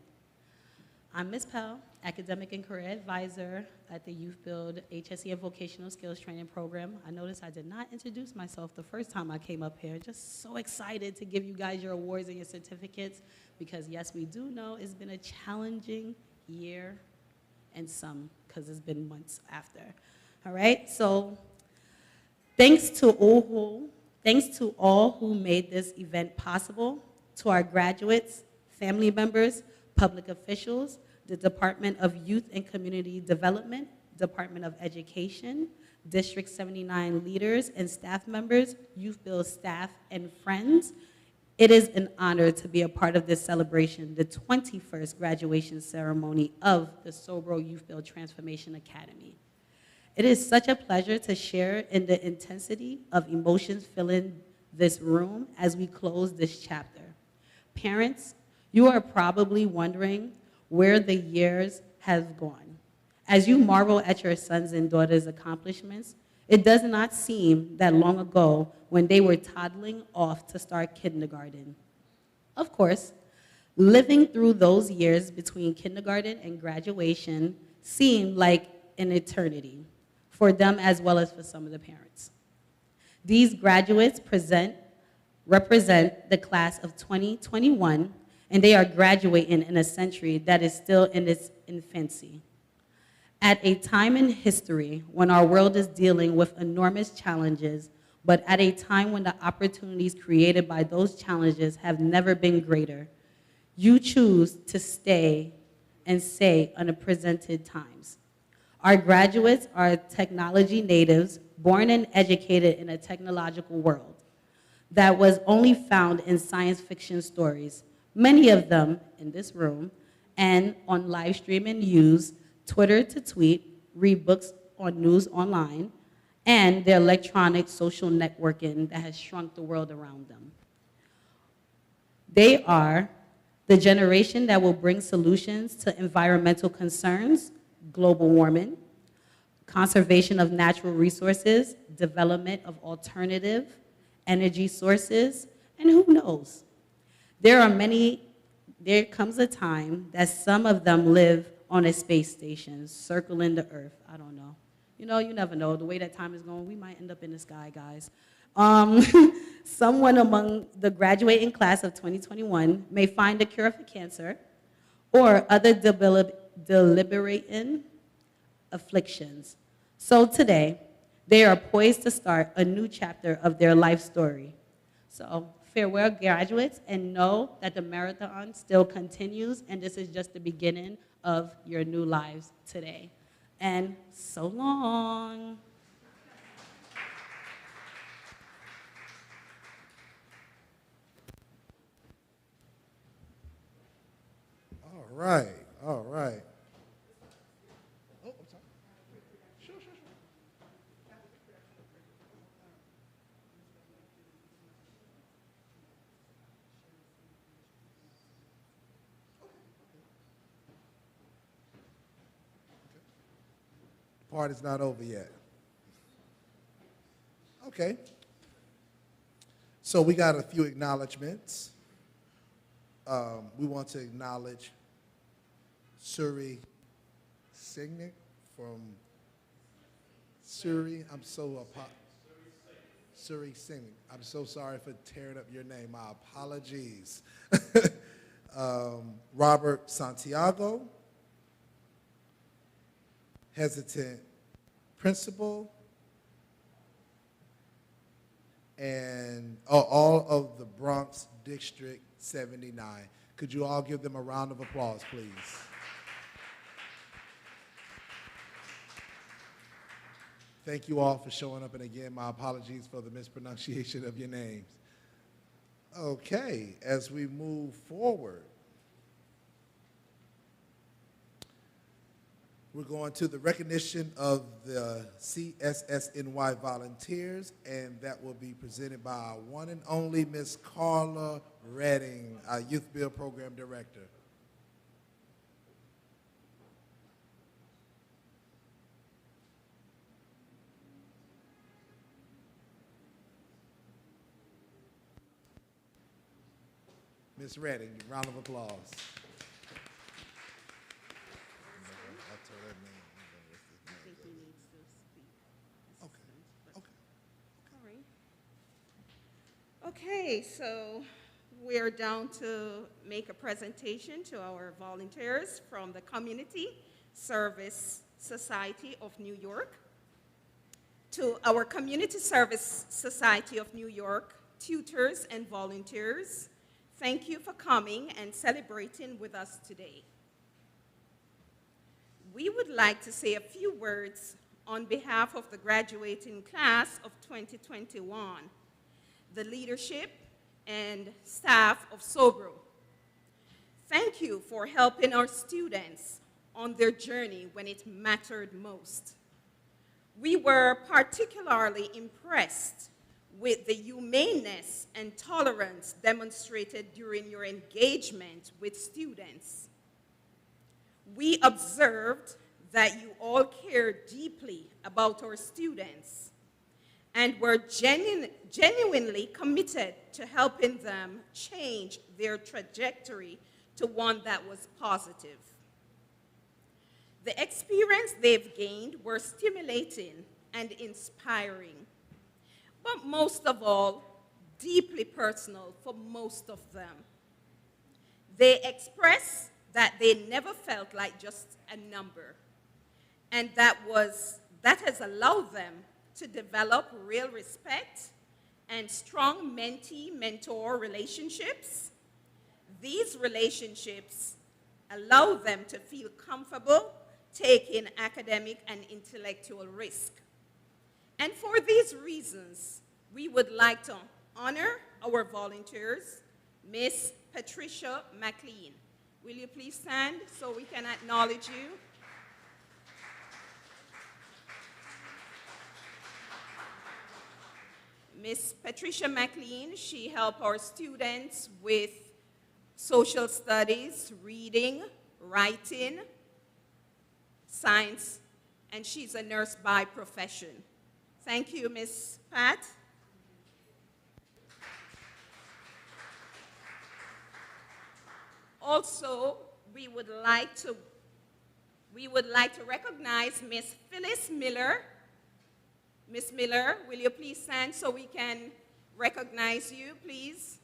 I'm Ms. Pell, Academic and Career Advisor at the Youth Build HSE and Vocational Skills Training Program. I noticed I did not introduce myself the first time I came up here. Just so excited to give you guys your awards and your certificates because yes, we do know it's been a challenging year and some because it's been months after. All right, so thanks to all who made this event possible, to our graduates, family members, public officials, the Department of Youth and Community Development, Department of Education, District 79 leaders and staff members, Youth Build staff and friends. It is an honor to be a part of this celebration, the 21st graduation ceremony of the SoBro Youth Build Transformation Academy. It is such a pleasure to share in the intensity of emotions filling this room as we close this chapter. Parents, you are probably wondering where the years have gone. As you marvel at your sons and daughters' accomplishments, it does not seem that long ago when they were toddling off to start kindergarten. Of course, living through those years between kindergarten and graduation seemed like an eternity for them as well as for some of the parents. These graduates represent the class of 2021, and they are graduating in a century that is still in its infancy. At a time in history when our world is dealing with enormous challenges, but at a time when the opportunities created by those challenges have never been greater, you choose to stay and say unprecedented times. Our graduates are technology natives, born and educated in a technological world that was only found in science fiction stories. Many of them in this room and on live streaming use Twitter to tweet, read books on news online, and their electronic social networking that has shrunk the world around them. They are the generation that will bring solutions to environmental concerns, global warming, conservation of natural resources, development of alternative energy sources, and who knows? There comes a time that some of them live on a space station, circling the Earth. I don't know. You know, you never know. The way that time is going, we might end up in the sky, guys. Someone among the graduating class of 2021 may find a cure for cancer or other deliberating afflictions. So today, they are poised to start a new chapter of their life story. So farewell, graduates, and know that the marathon still continues, and this is just the beginning of your new lives today. And so long. All right, all right. Oh, I'm sorry. Sure. The party's not over yet. Okay. So we got a few acknowledgments. We want to acknowledge Suri Signic from Suri. Suri Signic. I'm so sorry for tearing up your name. My apologies. Robert Santiago, hesitant principal, and all of the Bronx District 79. Could you all give them a round of applause, please? thank you all for showing up, and again, my apologies for the mispronunciation of your names. Okay, as we move forward, we're going to the recognition of the CSSNY volunteers, and that will be presented by our one and only Miss Carla Redding, our Youth Build Program Director. Ms. Redding, round of applause. I think he needs to speak. Okay. All right. Okay, so we're down to make a presentation to our volunteers from the Community Service Society of New York. To our Community Service Society of New York tutors and volunteers, thank you for coming and celebrating with us today. We would like to say a few words on behalf of the graduating class of 2021, the leadership and staff of SoBro. Thank you for helping our students on their journey when it mattered most. We were particularly impressed with the humaneness and tolerance demonstrated during your engagement with students. We observed that you all care deeply about our students and were genuinely committed to helping them change their trajectory to one that was positive. The experience they've gained were stimulating and inspiring, but most of all, deeply personal for most of them. They express that they never felt like just a number, and that has allowed them to develop real respect and strong mentee-mentor relationships. These relationships allow them to feel comfortable taking academic and intellectual risk. And for these reasons, we would like to honor our volunteers, Miss Patricia McLean. Will you please stand so we can acknowledge you? Miss Patricia McLean, she helped our students with social studies, reading, writing, science, and she's a nurse by profession. Thank you, Miss Pat. Also, we would like to recognize Miss Phyllis Miller. Miss Miller, will you please stand so we can recognize you, please?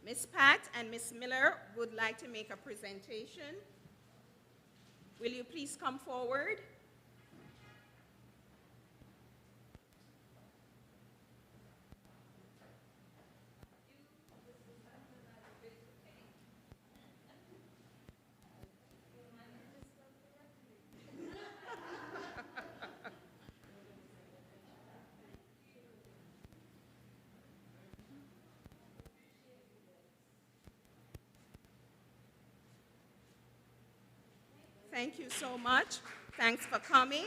Miss Pat and Miss Miller would like to make a presentation. Will you please come forward? Thank you so much. Thanks for coming.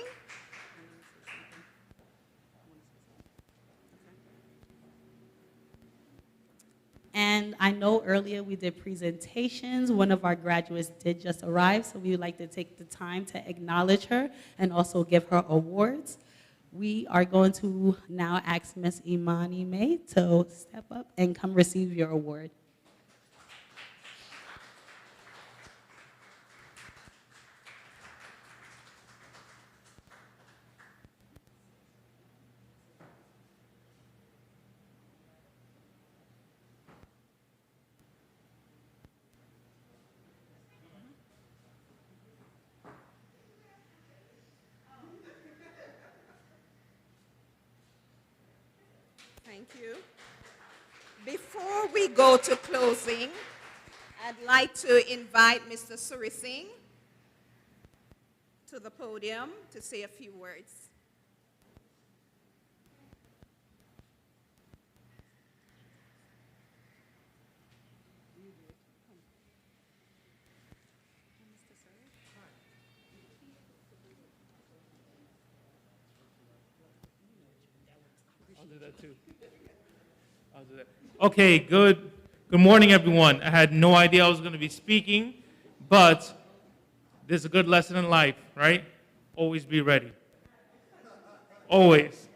And I know earlier we did presentations. One of our graduates did just arrive, so we would like to take the time to acknowledge her and also give her awards. We are going to now ask Ms. Imani May to step up and come receive your award. Thank you. Before we go to closing, I'd like to invite Mr. Suri Singh to the podium to say a few words. I'll do that too. I'll do that. Okay, good morning, everyone. I had no idea I was going to be speaking, but there's a good lesson in life, right? Always be ready. Always.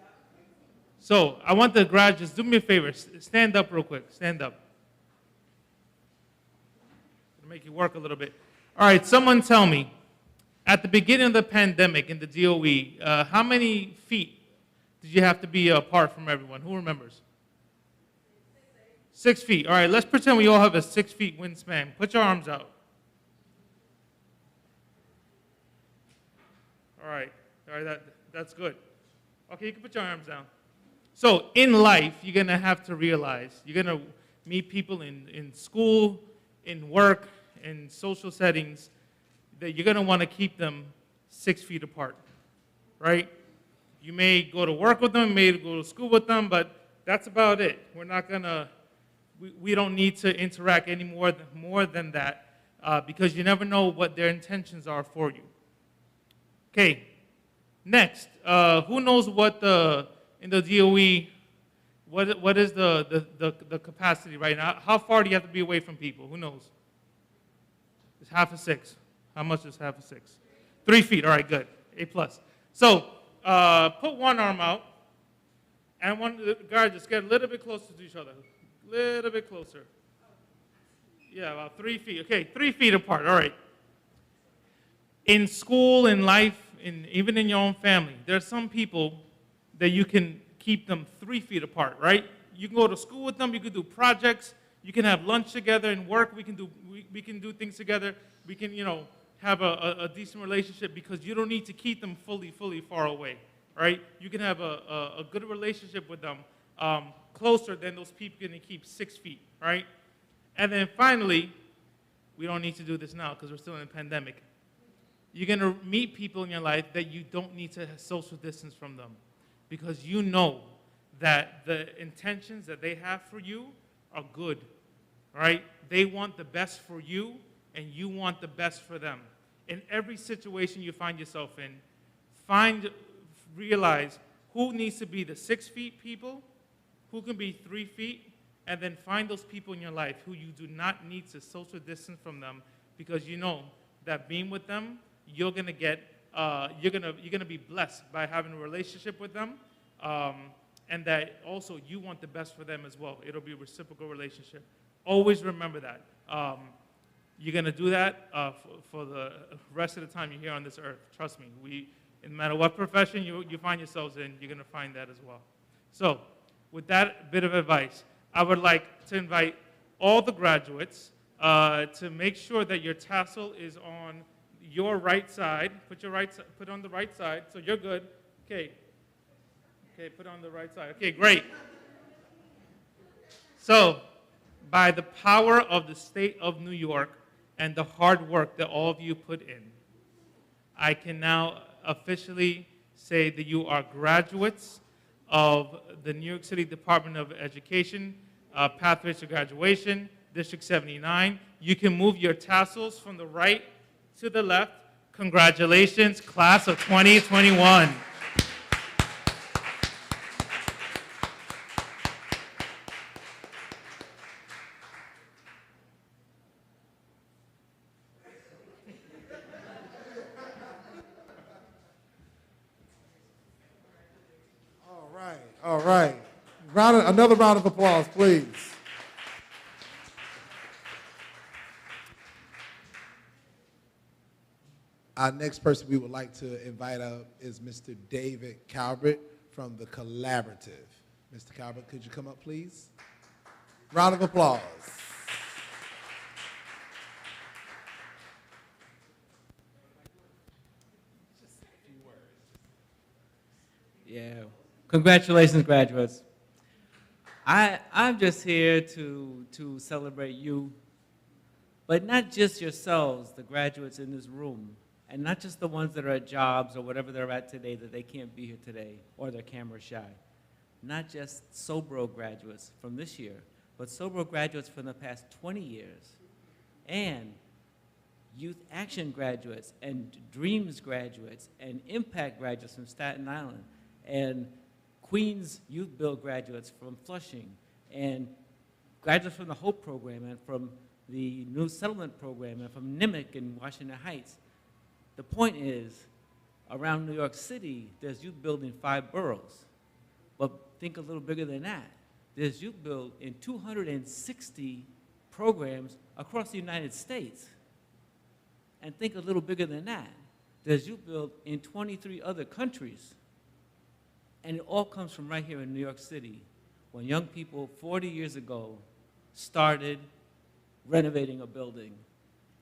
So I want the graduates, do me a favor, stand up real quick. Stand up. It'll make you work a little bit. All right, someone tell me, at the beginning of the pandemic in the DOE, how many feet did you have to be apart from everyone? Who remembers? 6 feet. All right, let's pretend we all have a 6 feet wingspan. Put your arms out. All right, that's good. Okay, you can put your arms down. So in life, you're going to have to realize, you're going to meet people in school, in work, in social settings, that you're going to want to keep them 6 feet apart, right? You may go to work with them, may go to school with them, but that's about it. We're not going to, we don't need to interact any more than that because you never know what their intentions are for you. Okay, next, who knows what in the DOE, what is the capacity right now? How far do you have to be away from people? Who knows? It's 5'6". How much is 5'6"? 3 feet, all right, good, A+. So, put one arm out, and one of the guys just get a little bit closer to each other. A little bit closer. Yeah, about 3 feet. Okay, 3 feet apart, all right. In school, in life, even in your own family, there are some people that you can keep them 3 feet apart, right? You can go to school with them, you can do projects, you can have lunch together and work, we can do things together, we can, have a decent relationship because you don't need to keep them fully far away, right? You can have a good relationship with them closer than those people can keep 6 feet, right? And then finally, we don't need to do this now because we're still in a pandemic. You're going to meet people in your life that you don't need to social distance from them because you know that the intentions that they have for you are good, right? They want the best for you and you want the best for them. In every situation you find yourself in, realize who needs to be the 6 feet people, who can be 3 feet, and then find those people in your life who you do not need to social distance from them because you know that being with them, you're gonna be blessed by having a relationship with them, and that also you want the best for them as well. It'll be a reciprocal relationship. Always remember that. You're going to do that for the rest of the time you're here on this earth. Trust me. No matter what profession you find yourselves in, you're going to find that as well. So with that bit of advice, I would like to invite all the graduates to make sure that your tassel is on your right side. Put on the right side, so you're good. Okay, put on the right side. Okay, great. So, by the power of the state of New York and the hard work that all of you put in, I can now officially say that you are graduates of the New York City Department of Education, Pathways to Graduation, District 79. You can move your tassels from the right to the left. Congratulations, class of 2021. All right. Another round of applause, please. Our next person we would like to invite up is Mr. David Calvert from the Collaborative. Mr. Calvert, could you come up, please? Round of applause. Yeah. Congratulations, graduates. I'm just here to celebrate you But not just yourselves, the graduates in this room, and not just the ones that are at jobs or whatever they're at today that they can't be here today or they're camera shy. Not just SoBro graduates from this year, but SoBro graduates from the past 20 years, and Youth Action graduates, and Dreams graduates, and Impact graduates from Staten Island, and Queens Youth Build graduates from Flushing, and graduates from the Hope program, and from the New Settlement program, and from NIMIC in Washington Heights. The point is, around New York City, there's Youth Build in 5 boroughs. But think a little bigger than that. There's Youth Build in 260 programs across the United States. And think a little bigger than that. There's Youth Build in 23 other countries. And it all comes from right here in New York City, when young people 40 years ago started renovating a building,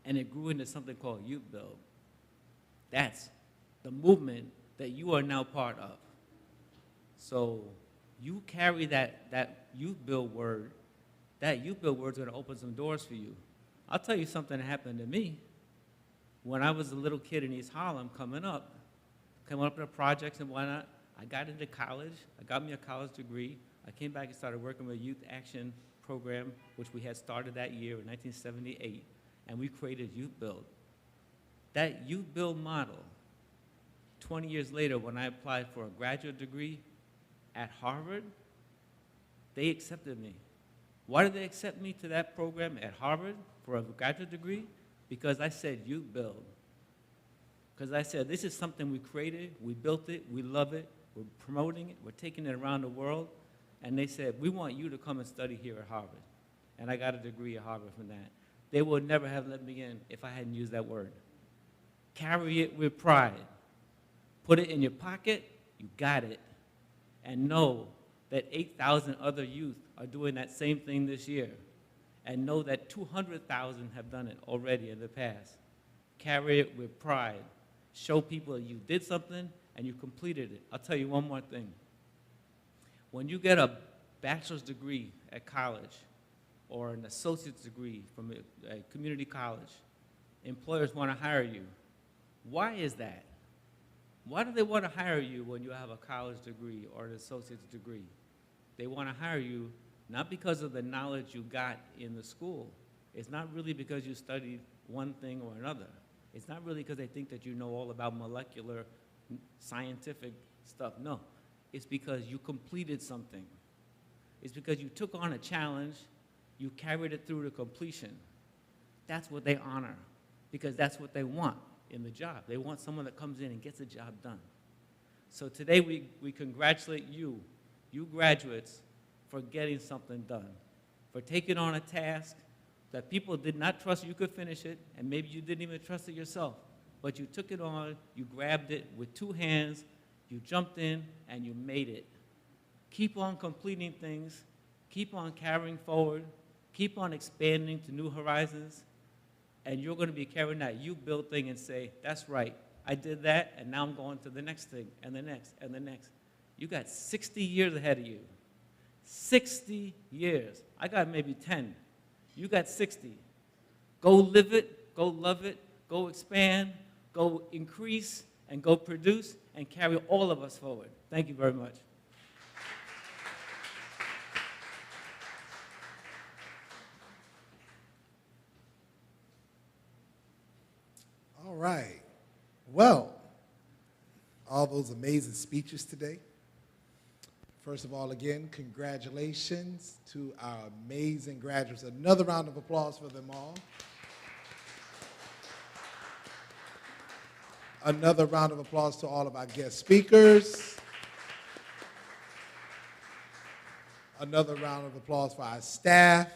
and it grew into something called Youth Build. That's the movement that you are now part of. So you carry that Youth Build word. That Youth Build word's going to open some doors for you. I'll tell you something that happened to me. When I was a little kid in East Harlem coming up in the projects and whatnot, I got into college. I got me a college degree. I came back and started working with a Youth Action program, which we had started that year in 1978, and we created Youth Build. That Youth Build model, 20 years later, when I applied for a graduate degree at Harvard, they accepted me. Why did they accept me to that program at Harvard for a graduate degree? Because I said Youth Build. Because I said, this is something we created, we built it, we love it, we're promoting it, we're taking it around the world. And they said, we want you to come and study here at Harvard. And I got a degree at Harvard from that. They would never have let me in if I hadn't used that word. Carry it with pride. Put it in your pocket, you got it. And know that 8,000 other youth are doing that same thing this year. And know that 200,000 have done it already in the past. Carry it with pride. Show people you did something and you completed it. I'll tell you one more thing. When you get a bachelor's degree at college or an associate's degree from a community college, employers want to hire you. Why is that? Why do they want to hire you when you have a college degree or an associate's degree? They want to hire you not because of the knowledge you got in the school. It's not really because you studied one thing or another. It's not really because they think that you know all about molecular scientific stuff. No, it's because you completed something. It's because you took on a challenge, you carried it through to completion. That's what they honor, because that's what they want in the job. They want someone that comes in and gets the job done. So today we congratulate you graduates, for getting something done, for taking on a task that people did not trust you could finish it, and maybe you didn't even trust it yourself. But you took it on, you grabbed it with 2 hands, you jumped in, and you made it. Keep on completing things, keep on carrying forward, keep on expanding to new horizons, and you're going to be carrying that Youth Build thing and say, that's right, I did that, and now I'm going to the next thing, and the next, and the next. You got 60 years ahead of you. 60 years. I got maybe 10. You got 60. Go live it, go love it, go expand, go increase, and go produce, and carry all of us forward. Thank you very much. All right. Well, all those amazing speeches today. First of all, again, congratulations to our amazing graduates. Another round of applause for them all. Another round of applause to all of our guest speakers. Another round of applause for our staff.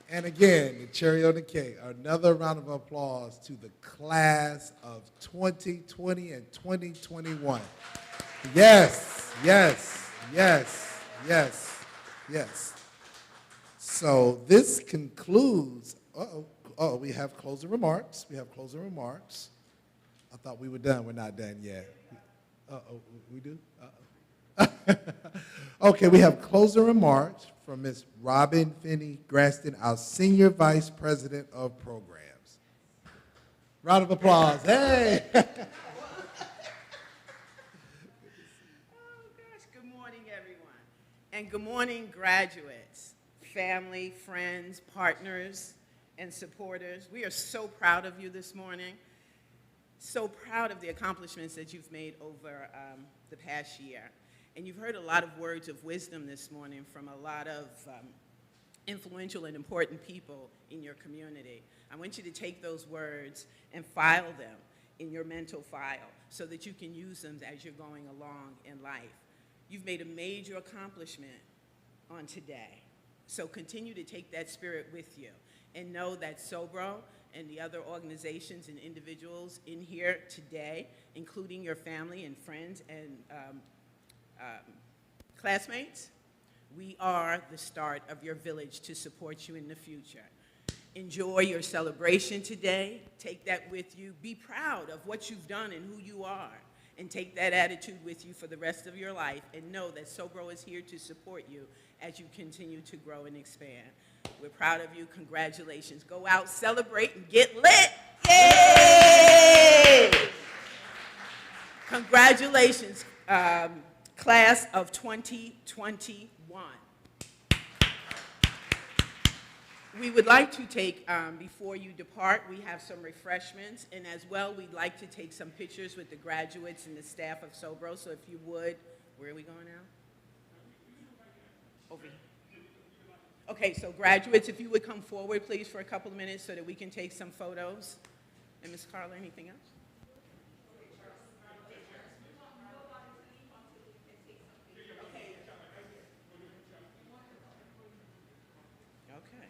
And again, the cherry on the cake, another round of applause to the class of 2020 and 2021. Yes, yes, yes, yes, yes. So this concludes, we have closing remarks. We have closing remarks. I thought we were done. We're not done yet. We do? Okay, we have closing remarks from Ms. Robin Finney Graston, our Senior Vice President of Programs. Round of applause. Hey! Oh, gosh. Good morning, everyone. And good morning, graduates, family, friends, partners, and supporters. We are so proud of you this morning. So proud of the accomplishments that you've made over the past year. And you've heard a lot of words of wisdom this morning from a lot of influential and important people in your community. I want you to take those words and file them in your mental file so that you can use them as you're going along in life. You've made a major accomplishment on today. So continue to take that spirit with you and know that SoBro and the other organizations and individuals in here today, including your family and friends and classmates, we are the start of your village to support you in the future. Enjoy your celebration today. Take that with you. Be proud of what you've done and who you are. And take that attitude with you for the rest of your life. And know that SoBro is here to support you as you continue to grow and expand. We're proud of you. Congratulations. Go out, celebrate, and get lit. Yay! Congratulations, class of 2021. We would like to take, before you depart, we have some refreshments, and as well, we'd like to take some pictures with the graduates and the staff of SoBro, so if you would, where are we going now? Over here. Okay, so graduates, if you would come forward, please, for a couple of minutes so that we can take some photos. And Ms. Carla, anything else? Okay.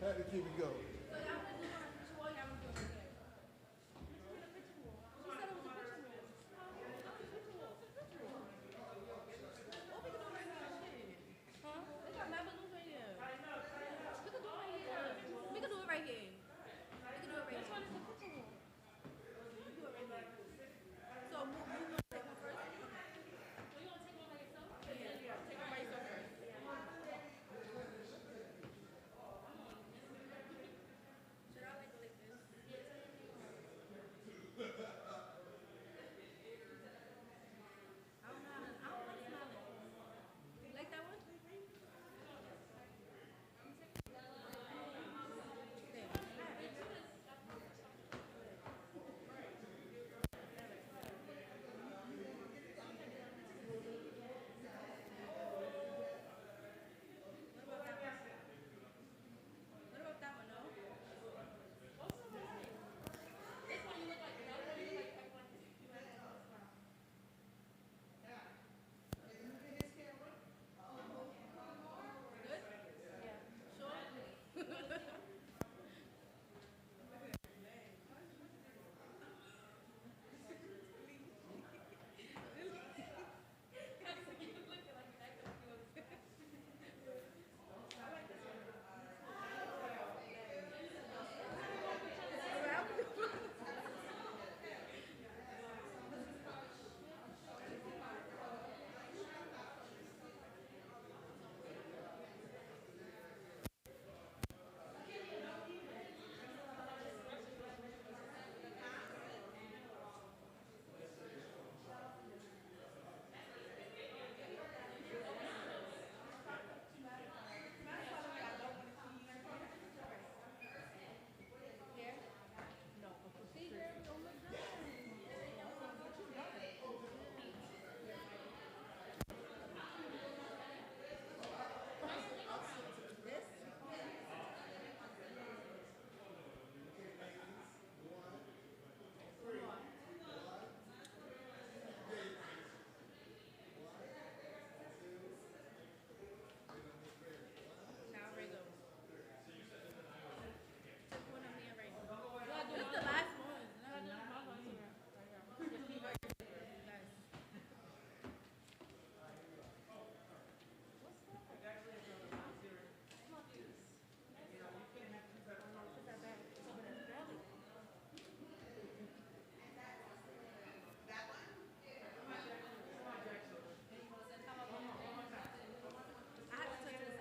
Had to keep it going.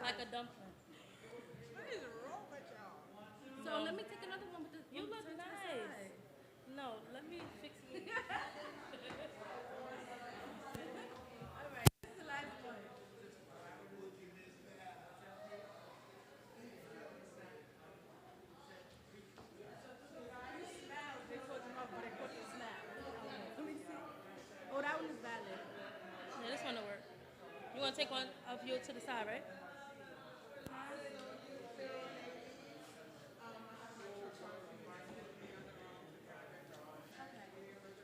Like a dumpling. What is wrong with y'all? So let me take another one with this. You look nice. No, let me fix it. All right, this is the last one. They put them up, but they put the snap. Let me see. Oh, that one is valid. Yeah, this one will work. You want to take one of you to the side, right?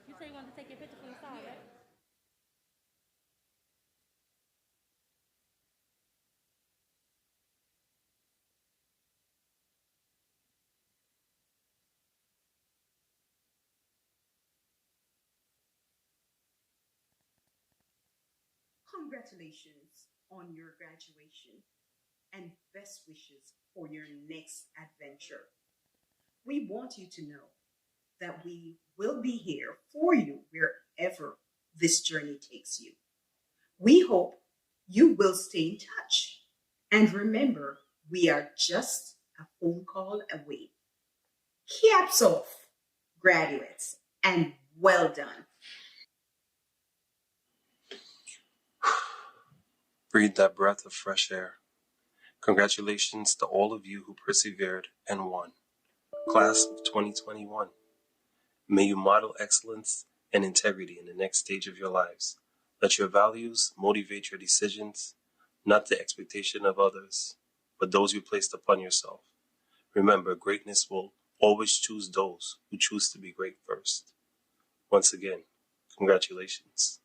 You say you want to take your picture from the side, right? Congratulations on your graduation and best wishes for your next adventure. We want you to know that we will be here for you wherever this journey takes you. We hope you will stay in touch. And remember, we are just a phone call away. Caps off, graduates, and well done. Breathe that breath of fresh air. Congratulations to all of you who persevered and won. Class of 2021. May you model excellence and integrity in the next stage of your lives. Let your values motivate your decisions, not the expectation of others, but those you placed upon yourself. Remember, greatness will always choose those who choose to be great first. Once again, congratulations.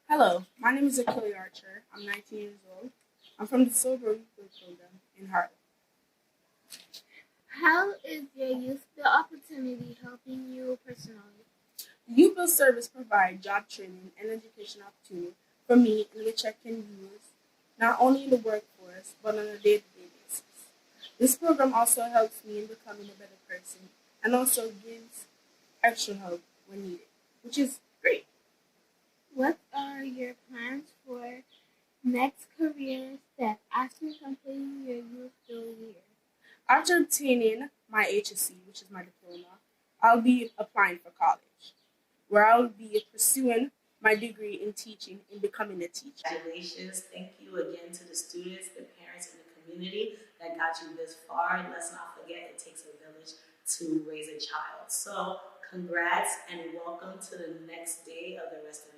Hello, my name is Achille Archer. I'm 19 years old. I'm from the SoBro Youth Build program in Harlem. How is your youth build opportunity helping you personally? The Youth Build service provides job training and education opportunity for me in which I can use not only in the workforce but on a day-to-day basis. This program also helps me in becoming a better person and also gives extra help when needed, which is great. What are your plans for next career step after completing your youth build year? After obtaining my HSC, which is my diploma, I'll be applying for college, where I'll be pursuing my degree in teaching and becoming a teacher. Congratulations. Thank you again to the students, the parents, and the community that got you this far. Let's not forget it takes a village to raise a child. So congrats and welcome to the next day of the rest of